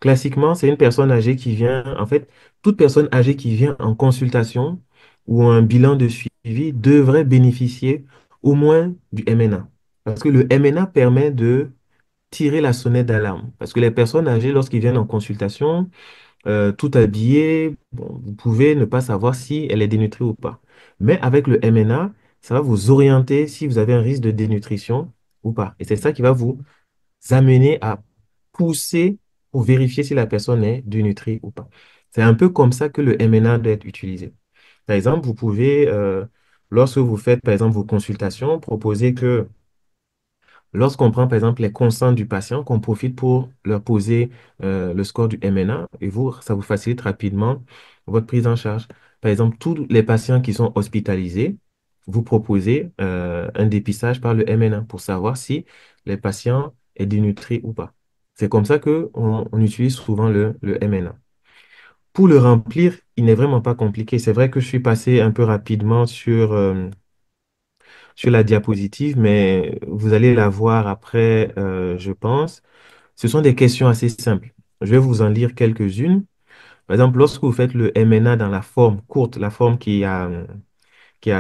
Classiquement, c'est une personne âgée qui vient, en fait, toute personne âgée qui vient en consultation ou un bilan de suivi devrait bénéficier au moins du MNA. Parce que le MNA permet de tirer la sonnette d'alarme. Parce que les personnes âgées, lorsqu'ils viennent en consultation, tout habillées, bon, vous pouvez ne pas savoir si elle est dénutrie ou pas. Mais avec le MNA, ça va vous orienter si vous avez un risque de dénutrition ou pas. Et c'est ça qui va vous amener à pousser pour vérifier si la personne est dénutrie ou pas. C'est un peu comme ça que le MNA doit être utilisé. Par exemple, vous pouvez, lorsque vous faites, par exemple, vos consultations, proposer que lorsqu'on prend, par exemple, les constantes du patient, qu'on profite pour leur poser le score du MNA et vous, ça vous facilite rapidement votre prise en charge. Par exemple, tous les patients qui sont hospitalisés, vous proposez un dépistage par le MNA pour savoir si les patients est dénutri ou pas. C'est comme ça que on utilise souvent le MNA. Pour le remplir, il n'est vraiment pas compliqué. C'est vrai que je suis passé un peu rapidement sur la diapositive, mais vous allez la voir après, je pense. Ce sont des questions assez simples. Je vais vous en lire quelques-unes. Par exemple, lorsque vous faites le MNA dans la forme courte, la forme qui a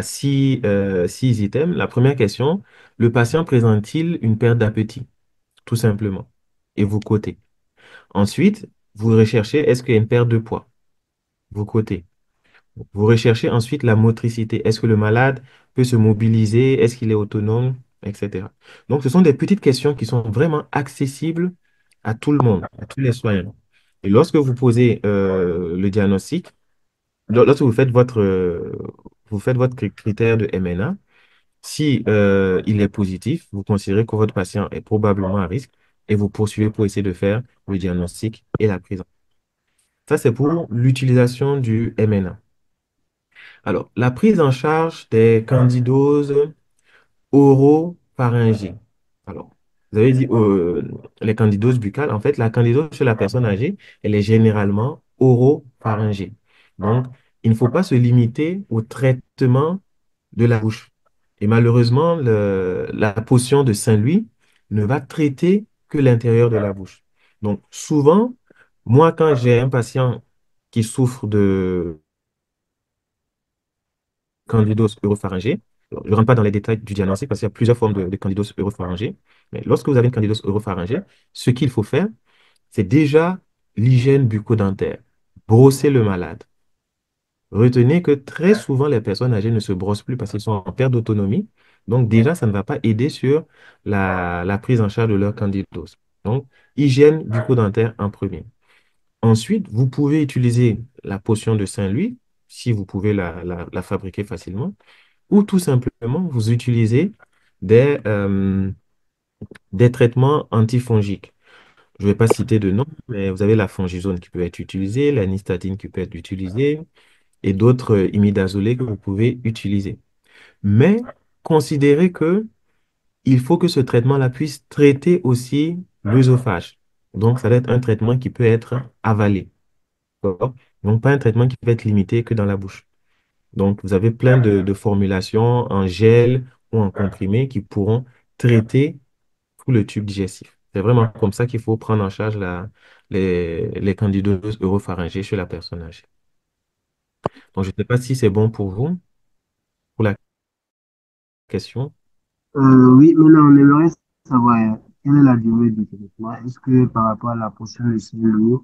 six items, la première question, le patient présente-t-il une perte d'appétit? Tout simplement. Et vous cotez. Ensuite, vous recherchez, est-ce qu'il y a une perte de poids? Vous cotez. Vous recherchez ensuite la motricité. Est-ce que le malade peut se mobiliser? Est-ce qu'il est autonome? Etc. Donc, ce sont des petites questions qui sont vraiment accessibles à tout le monde, à tous les soignants. Et lorsque vous posez le diagnostic, lorsque vous faites votre critère de MNA, si il est positif, vous considérez que votre patient est probablement à risque et vous poursuivez pour essayer de faire le diagnostic et la prise. Ça, c'est pour l'utilisation du MNA. Alors, la prise en charge des candidoses oropharyngées. Alors, vous avez dit les candidoses buccales. En fait, la candidose chez la personne âgée, elle est généralement oropharyngée. Donc, il ne faut pas se limiter au traitement de la bouche. Et malheureusement, la potion de Saint-Louis ne va traiter que l'intérieur de la bouche. Donc, souvent, moi, quand j'ai un patient qui souffre de candidose oropharyngée. Alors, je ne rentre pas dans les détails du diagnostic parce qu'il y a plusieurs formes de candidose oropharyngée. Mais lorsque vous avez une candidose oropharyngée, ce qu'il faut faire, c'est déjà l'hygiène bucco-dentaire. Brosser le malade. Retenez que très souvent, les personnes âgées ne se brossent plus parce qu'elles sont en perte d'autonomie. Donc, déjà, ça ne va pas aider sur la prise en charge de leur candidose. Donc, hygiène bucco-dentaire en premier. Ensuite, vous pouvez utiliser la potion de Saint-Louis si vous pouvez la fabriquer facilement ou tout simplement vous utilisez des, euh, des traitements antifongiques. Je ne vais pas citer de nom, mais vous avez la fongizone qui peut être utilisée, la nystatine qui peut être utilisée et d'autres imidazolés que vous pouvez utiliser. Mais considérez que il faut que ce traitement-là puisse traiter aussi l'œsophage. Donc, ça va être un traitement qui peut être avalé. D'accord. Donc, pas un traitement qui peut être limité que dans la bouche. Donc, vous avez plein de formulations en gel ou en comprimé qui pourront traiter tout le tube digestif. C'est vraiment comme ça qu'il faut prendre en charge les candidoses oropharyngées chez la personne âgée. Donc, je ne sais pas si c'est bon pour vous, pour la question. Oui, maintenant, on aimerait savoir quelle est la durée du traitement. Est-ce que par rapport à la portion de celui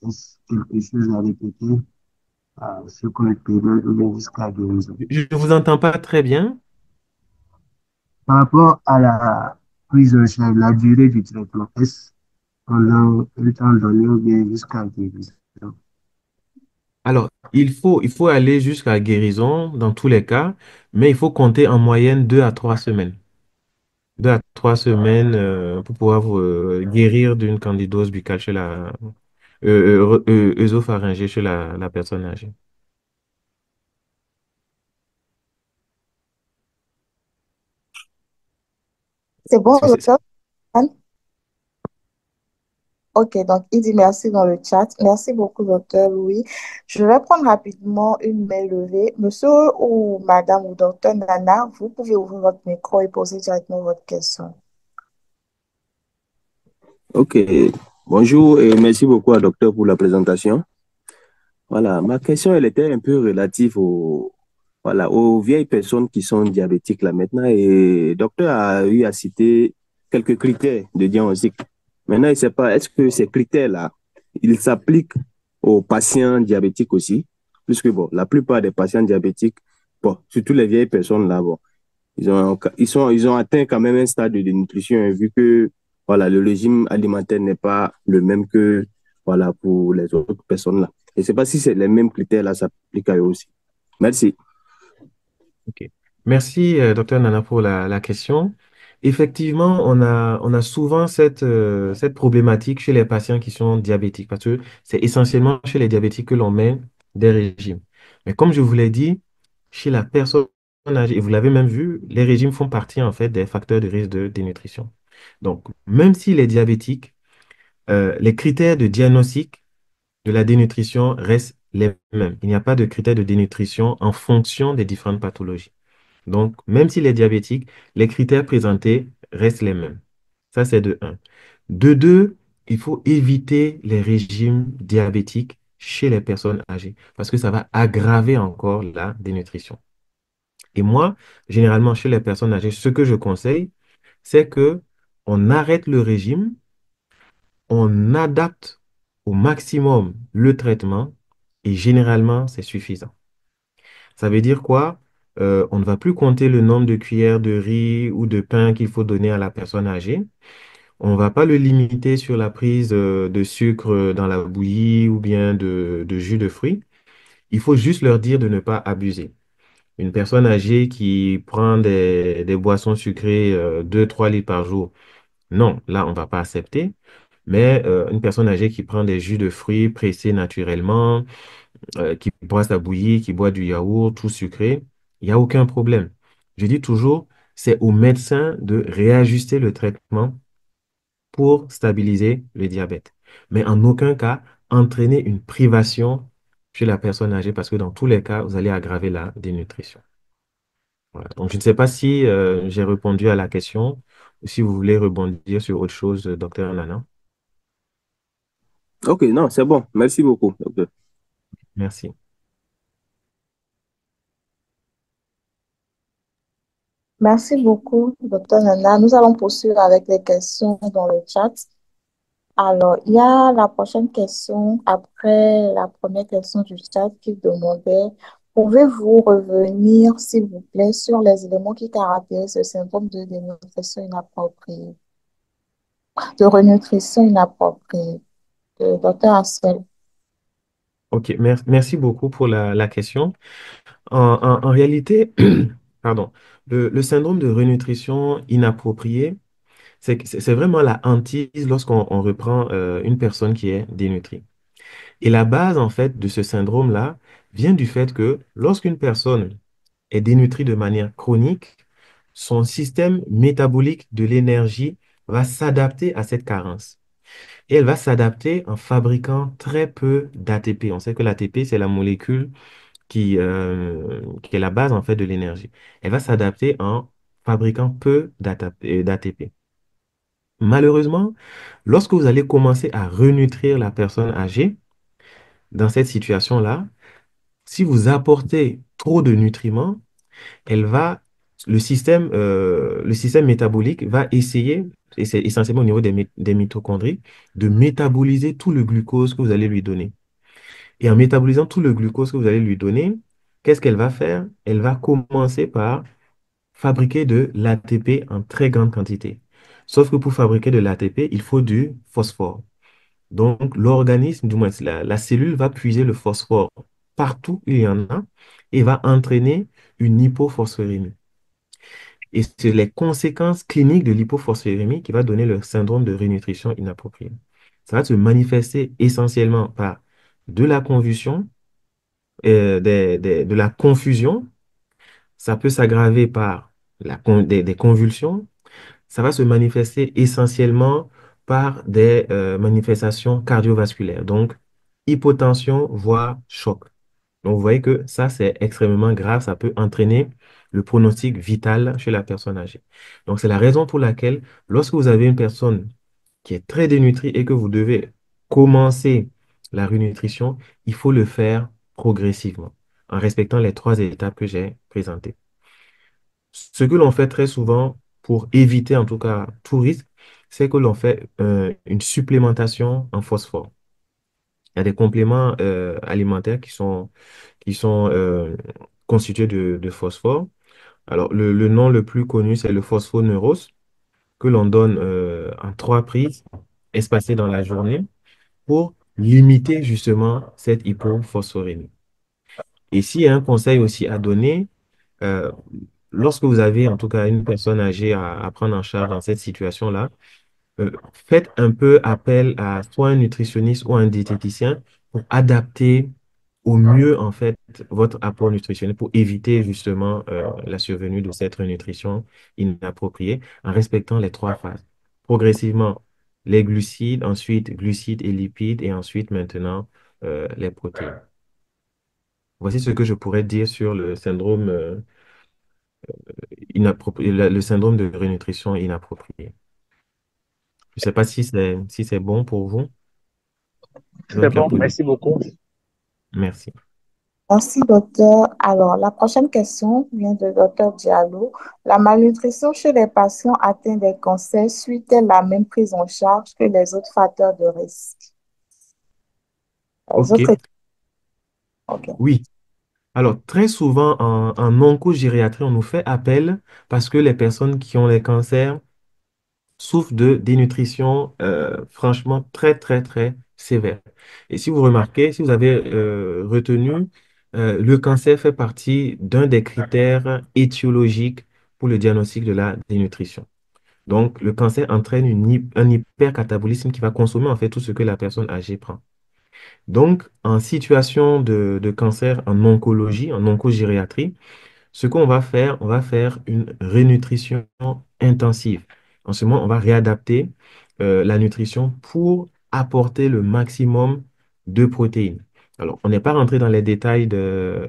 est-ce quelque chose à répéter sur combien de période ou bien jusqu'à guérison? Je ne vous entends pas très bien. Par rapport à la prise en charge, la durée du traitement, est-ce pendant un temps donné ou bien jusqu'à guérison? Alors, il faut aller jusqu'à la guérison dans tous les cas, mais il faut compter en moyenne 2 à 3 semaines. 2 à 3 semaines pour pouvoir vous, guérir d'une candidose buccale chez œsopharyngée chez la personne âgée. C'est bon, Ça, docteur? Anne? Ok, donc il dit merci dans le chat. Merci beaucoup, docteur Louis. Je vais prendre rapidement une main levée. Monsieur ou madame ou docteur Nana, vous pouvez ouvrir votre micro et poser directement votre question. Ok, bonjour et merci beaucoup à docteur pour la présentation. Voilà, ma question, elle était un peu relative aux vieilles personnes qui sont diabétiques là maintenant. Et le docteur a eu à citer quelques critères de diagnostic. Maintenant, il ne sait pas, est-ce que ces critères-là, ils s'appliquent aux patients diabétiques aussi? Puisque bon, la plupart des patients diabétiques, bon, surtout les vieilles personnes là, bon, ils ont atteint quand même un stade de dénutrition, hein, vu que voilà, le régime alimentaire n'est pas le même que voilà, pour les autres personnes là. Je ne sais pas si c'est les mêmes critères là s'appliquent à eux aussi. Merci. Ok. Merci, docteur Nana, pour la question. Effectivement, on a souvent cette problématique chez les patients qui sont diabétiques, parce que c'est essentiellement chez les diabétiques que l'on met des régimes. Mais comme je vous l'ai dit, chez la personne âgée, et vous l'avez même vu, les régimes font partie en fait des facteurs de risque de dénutrition. Donc, même s'il est diabétique, les critères de diagnostic de la dénutrition restent les mêmes. Il n'y a pas de critères de dénutrition en fonction des différentes pathologies. Donc, même s'il est diabétique, les critères présentés restent les mêmes. Ça, c'est de un. De 2, il faut éviter les régimes diabétiques chez les personnes âgées parce que ça va aggraver encore la dénutrition. Et moi, généralement, chez les personnes âgées, ce que je conseille, c'est que on arrête le régime, on adapte au maximum le traitement et généralement, c'est suffisant. Ça veut dire quoi? On ne va plus compter le nombre de cuillères de riz ou de pain qu'il faut donner à la personne âgée. On ne va pas le limiter sur la prise de sucre dans la bouillie ou bien de jus de fruits. Il faut juste leur dire de ne pas abuser. Une personne âgée qui prend des boissons sucrées 2-3 litres par jour, non, là, on ne va pas accepter. Mais une personne âgée qui prend des jus de fruits pressés naturellement, qui boit sa bouillie, qui boit du yaourt, tout sucré, il n'y a aucun problème. Je dis toujours, c'est au médecin de réajuster le traitement pour stabiliser le diabète. Mais en aucun cas, entraîner une privation chez la personne âgée parce que dans tous les cas, vous allez aggraver la dénutrition. Voilà. Donc, je ne sais pas si j'ai répondu à la question ou si vous voulez rebondir sur autre chose, docteur Nana. Ok, non, c'est bon. Merci beaucoup, docteur. Merci. Merci beaucoup, docteur Nana. Nous allons poursuivre avec les questions dans le chat. Alors, il y a la prochaine question après la première question du chat qui demandait, pouvez-vous revenir, s'il vous plaît, sur les éléments qui caractérisent le syndrome de dénutrition inappropriée, de renutrition inappropriée, docteur Assel? OK, merci beaucoup pour la question. En réalité, pardon, le syndrome de renutrition inappropriée, c'est vraiment la hantise lorsqu'on reprend une personne qui est dénutrie. Et la base, en fait, de ce syndrome-là vient du fait que lorsqu'une personne est dénutrie de manière chronique, son système métabolique de l'énergie va s'adapter à cette carence. Et elle va s'adapter en fabriquant très peu d'ATP. On sait que l'ATP, c'est la molécule qui est la base, en fait, de l'énergie. Elle va s'adapter en fabriquant peu d'ATP. Malheureusement, lorsque vous allez commencer à renutrir la personne âgée, dans cette situation-là, si vous apportez trop de nutriments, elle va, le système métabolique va essayer, et c'est essentiellement au niveau des mitochondries, de métaboliser tout le glucose que vous allez lui donner. Et en métabolisant tout le glucose que vous allez lui donner, qu'est-ce qu'elle va faire? Elle va commencer par fabriquer de l'ATP en très grande quantité. Sauf que pour fabriquer de l'ATP, il faut du phosphore. Donc, l'organisme, du moins la cellule, va puiser le phosphore partout où il y en a et va entraîner une hypophosphorémie. Et c'est les conséquences cliniques de l'hypophosphorémie qui va donner le syndrome de rénutrition inappropriée. Ça va se manifester essentiellement par de la convulsion, de la confusion. Ça peut s'aggraver par des convulsions. Ça va se manifester essentiellement par des manifestations cardiovasculaires, donc hypotension, voire choc. Donc, vous voyez que ça, c'est extrêmement grave. Ça peut entraîner le pronostic vital chez la personne âgée. Donc, c'est la raison pour laquelle, lorsque vous avez une personne qui est très dénutrie et que vous devez commencer la renutrition, il faut le faire progressivement, en respectant les trois étapes que j'ai présentées. Ce que l'on fait très souvent pour éviter, en tout cas, tout risque, c'est que l'on fait une supplémentation en phosphore. Il y a des compléments alimentaires qui sont constitués de phosphore. Alors, le nom le plus connu, c'est le phosphoneurose, que l'on donne en 3 prises espacées dans la journée pour limiter justement cette hypophosphorémie. Et s'il y a un conseil aussi à donner, euh, lorsque vous avez en tout cas une personne âgée à prendre en charge dans cette situation-là, faites un peu appel à soit un nutritionniste ou un diététicien pour adapter au mieux, en fait, votre apport nutritionnel pour éviter justement la survenue de cette nutrition inappropriée en respectant les 3 phases. Progressivement, les glucides, ensuite glucides et lipides, et ensuite maintenant les protéines. Voici ce que je pourrais dire sur le syndrome, le syndrome de renutrition inappropriée. Je ne sais pas si c'est bon pour vous. C'est Donc, bon, merci beaucoup. merci. Merci, docteur. Alors, la prochaine question vient de docteur Diallo. La malnutrition chez les patients atteints des cancers suit-elle la même prise en charge que les autres facteurs de risque? Les OK. autres... OK. Oui. Alors, très souvent, en oncogériatrie, on nous fait appel parce que les personnes qui ont les cancers souffrent de dénutrition franchement très, très, très sévère. Et si vous remarquez, si vous avez retenu, le cancer fait partie d'un des critères étiologiques pour le diagnostic de la dénutrition. Donc, le cancer entraîne un hypercatabolisme qui va consommer en fait tout ce que la personne âgée prend. Donc, en situation de cancer en oncologie, en oncogériatrie, ce qu'on va faire une rénutrition intensive. En ce moment, on va réadapter la nutrition pour apporter le maximum de protéines. Alors, on n'est pas rentré dans les détails de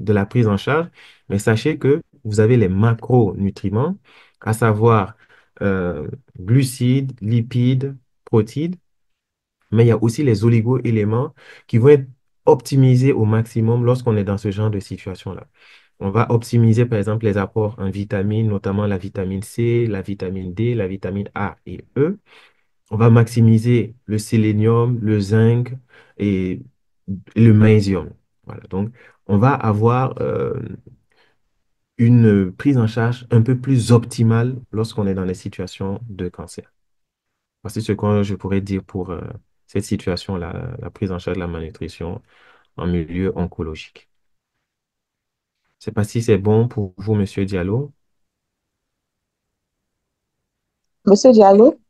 la prise en charge, mais sachez que vous avez les macronutriments, à savoir glucides, lipides, protides, mais il y a aussi les oligo-éléments qui vont être optimisés au maximum lorsqu'on est dans ce genre de situation-là. On va optimiser, par exemple, les apports en vitamines, notamment la vitamine C, la vitamine D, la vitamine A et E. On va maximiser le sélénium, le zinc et le magnésium. Voilà. Donc, on va avoir une prise en charge un peu plus optimale lorsqu'on est dans les situations de cancer. Voici ce que je pourrais dire pour cette situation-là, la prise en charge de la malnutrition en milieu oncologique. Je ne sais pas si c'est bon pour vous, Monsieur Diallo. Monsieur Diallo,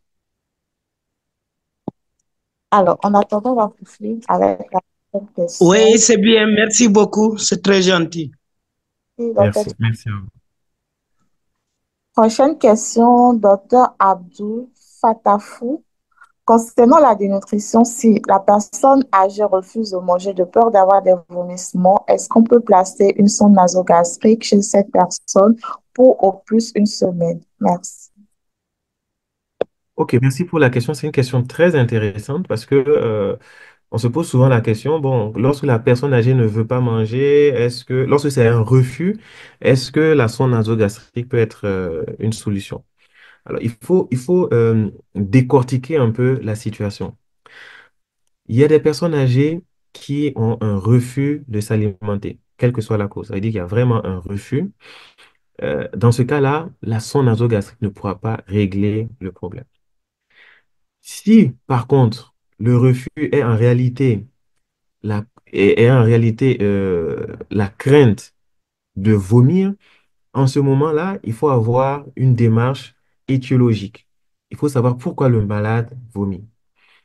alors, en attendant, on va poursuivre avec la prochaine Oui, question. c'est bien, merci beaucoup, c'est très gentil. Et Merci. Merci à vous. prochaine question, docteur Abdou Fatafou. Concernant la dénutrition, si la personne âgée refuse de manger de peur d'avoir des vomissements, est-ce qu'on peut placer une sonde nasogastrique chez cette personne pour au plus une semaine? Merci. OK, merci pour la question. C'est une question très intéressante parce que on se pose souvent la question, bon, lorsque la personne âgée ne veut pas manger, lorsque c'est un refus, est-ce que la sonde nasogastrique peut être une solution? Alors, il faut décortiquer un peu la situation. Il y a des personnes âgées qui ont un refus de s'alimenter, quelle que soit la cause. Ça veut dire qu'il y a vraiment un refus. Dans ce cas-là, la sonde nasogastrique ne pourra pas régler le problème. Si, par contre, le refus est en réalité la crainte de vomir, en ce moment-là, il faut avoir une démarche étiologique. Il faut savoir pourquoi le malade vomit.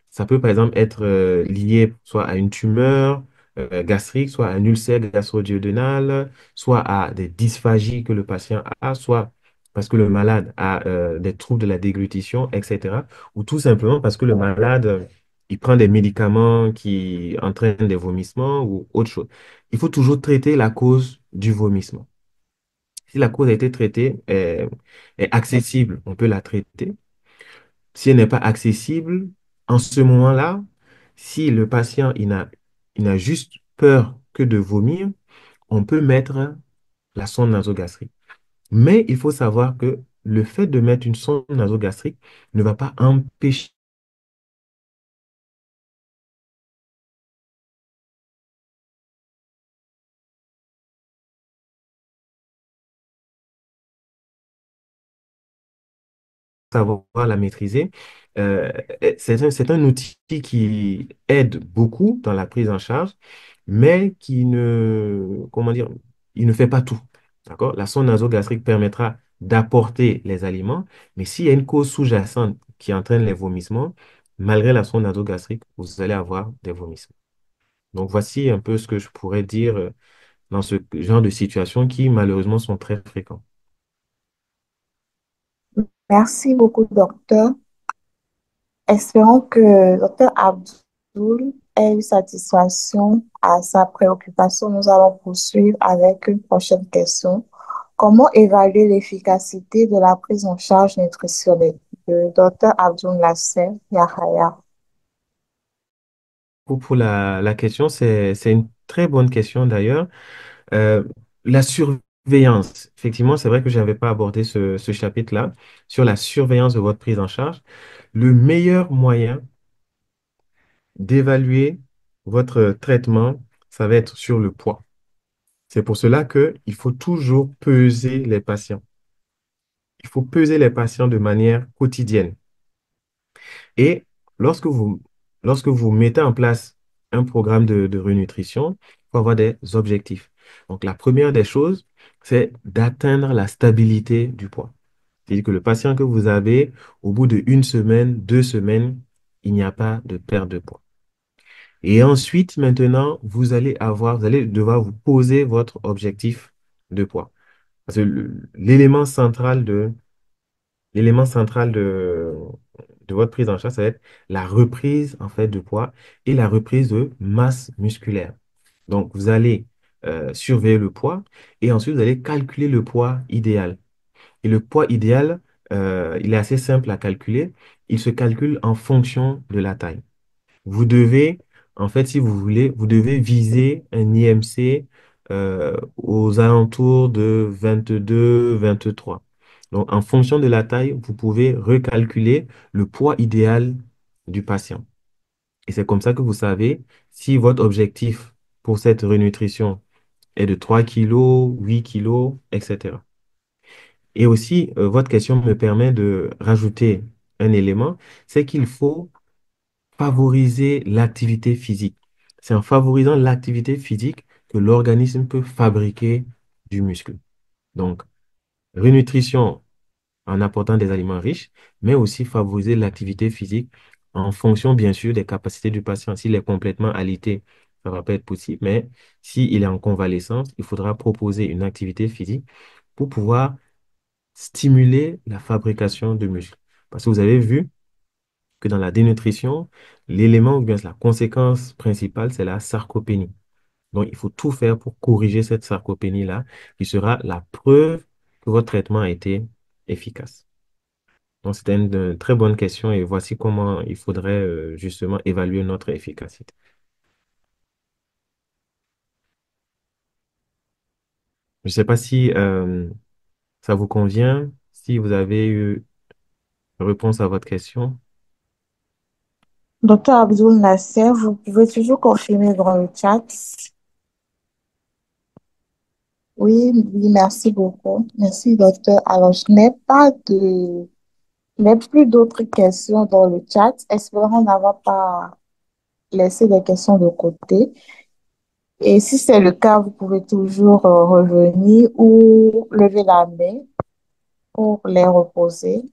Ça peut, par exemple, être lié soit à une tumeur gastrique, soit à un ulcère gastro-duodénal, soit à des dysphagies que le patient a, soit parce que le malade a des troubles de la déglutition, etc. Ou tout simplement parce que le malade, il prend des médicaments qui entraînent des vomissements ou autre chose. Il faut toujours traiter la cause du vomissement. Si la cause a été traitée, est accessible, on peut la traiter. Si elle n'est pas accessible, en ce moment-là, si le patient il n'a juste peur que de vomir, on peut mettre la sonde nasogastrique. Mais il faut savoir que le fait de mettre une sonde nasogastrique ne va pas empêcher savoir la maîtriser. Euh, c'est un outil qui aide beaucoup dans la prise en charge, mais qui ne, comment dire, il ne fait pas tout. D'accord? La sonde nasogastrique permettra d'apporter les aliments, mais s'il y a une cause sous-jacente qui entraîne les vomissements, malgré la sonde nasogastrique, vous allez avoir des vomissements. Donc, voici un peu ce que je pourrais dire dans ce genre de situations qui, malheureusement, sont très fréquentes. Merci beaucoup, docteur. Espérons que docteur Abdul ait eu satisfaction à sa préoccupation. Nous allons poursuivre avec une prochaine question. Comment évaluer l'efficacité de la prise en charge nutritionnelle? Le docteur Abdul Nasser Yahaya. Pour la question, c'est une très bonne question d'ailleurs. Euh, la surveillance, effectivement, c'est vrai que je n'avais pas abordé ce chapitre-là sur la surveillance de votre prise en charge. Le meilleur moyen d'évaluer votre traitement, ça va être sur le poids. C'est pour cela qu'il faut toujours peser les patients. Il faut peser les patients de manière quotidienne. Et lorsque vous, lorsque vous mettez en place un programme de renutrition, il faut avoir des objectifs. Donc, la première des choses, c'est d'atteindre la stabilité du poids. C'est-à-dire que le patient que vous avez, au bout de 1 semaine, 2 semaines, il n'y a pas de perte de poids. Et ensuite, maintenant, vous allez devoir vous poser votre objectif de poids. Parce que l'élément central de votre prise en charge, ça va être la reprise en fait de poids et la reprise de masse musculaire. Donc, vous allez surveiller le poids et ensuite vous allez calculer le poids idéal. Et le poids idéal, il est assez simple à calculer. Il se calcule en fonction de la taille. Vous devez, en fait, si vous voulez, vous devez viser un IMC aux alentours de 22, 23. Donc, en fonction de la taille, vous pouvez recalculer le poids idéal du patient. Et c'est comme ça que vous savez si votre objectif pour cette renutrition est de 3 kilos, 8 kilos, etc. Et aussi, votre question me permet de rajouter un élément, c'est qu'il faut favoriser l'activité physique. C'est en favorisant l'activité physique que l'organisme peut fabriquer du muscle. Donc, renutrition en apportant des aliments riches, mais aussi favoriser l'activité physique en fonction, bien sûr, des capacités du patient. S'il est complètement alité, ça ne va pas être possible, mais s'il est en convalescence, il faudra proposer une activité physique pour pouvoir stimuler la fabrication de muscles. Parce que vous avez vu, que dans la dénutrition, l'élément ou bien la conséquence principale, c'est la sarcopénie. Donc, il faut tout faire pour corriger cette sarcopénie-là, qui sera la preuve que votre traitement a été efficace. Donc, c'était une très bonne question et voici comment il faudrait justement évaluer notre efficacité. Je ne sais pas si ça vous convient, si vous avez eu réponse à votre question. Docteur Abdul Nasser, vous pouvez toujours confirmer dans le chat. Oui, oui, merci beaucoup. Merci, docteur. Alors, je n'ai plus d'autres questions dans le chat. Espérons n'avoir pas laissé des questions de côté. Et si c'est le cas, vous pouvez toujours revenir ou lever la main pour les reposer.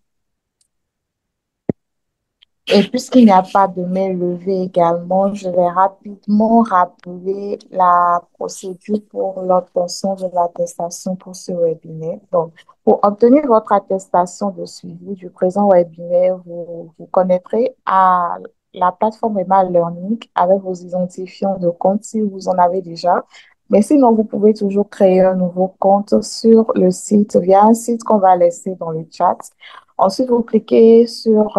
Et puisqu'il n'y a pas de main levée également, je vais rapidement rappeler la procédure pour l'obtention de l'attestation pour ce webinaire. Donc, pour obtenir votre attestation de suivi du présent webinaire, vous connecterez à la plateforme Emma Learning avec vos identifiants de compte si vous en avez déjà. Mais sinon, vous pouvez toujours créer un nouveau compte sur le site via un site qu'on va laisser dans le chat. Ensuite, vous cliquez sur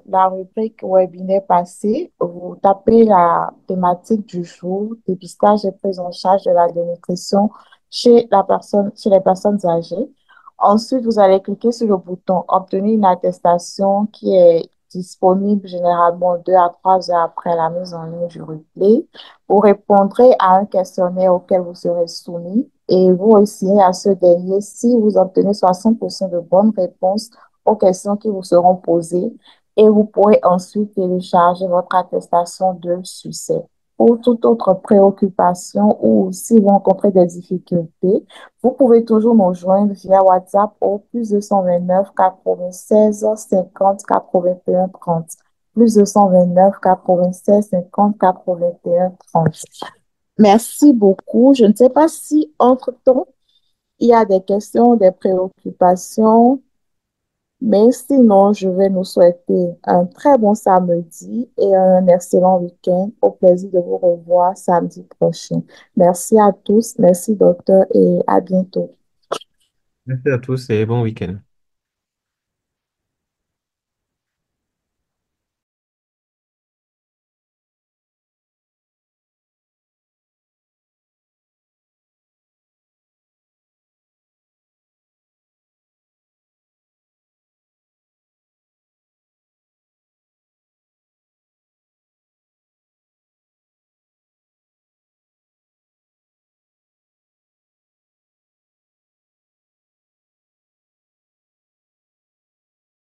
la rubrique webinaire passé, vous tapez la thématique du jour, dépistage et prise en charge de la dénutrition chez les personnes âgées. Ensuite, vous allez cliquer sur le bouton obtenir une attestation qui est disponible généralement 2 à 3 heures après la mise en ligne du replay. Vous répondrez à un questionnaire auquel vous serez soumis et vous réussirez à ce dernier si vous obtenez 60% de bonnes réponses aux questions qui vous seront posées et vous pourrez ensuite télécharger votre attestation de succès. Pour toute autre préoccupation ou si vous rencontrez des difficultés, vous pouvez toujours nous joindre via WhatsApp au plus 229 96 50 81 30. Plus 229 96 50 81 30. Merci beaucoup. Je ne sais pas si entre-temps, il y a des questions, des préoccupations. Mais sinon, je vais nous souhaiter un très bon samedi et un excellent week-end. Au plaisir de vous revoir samedi prochain. Merci à tous, merci docteur et à bientôt. Merci à tous et bon week-end.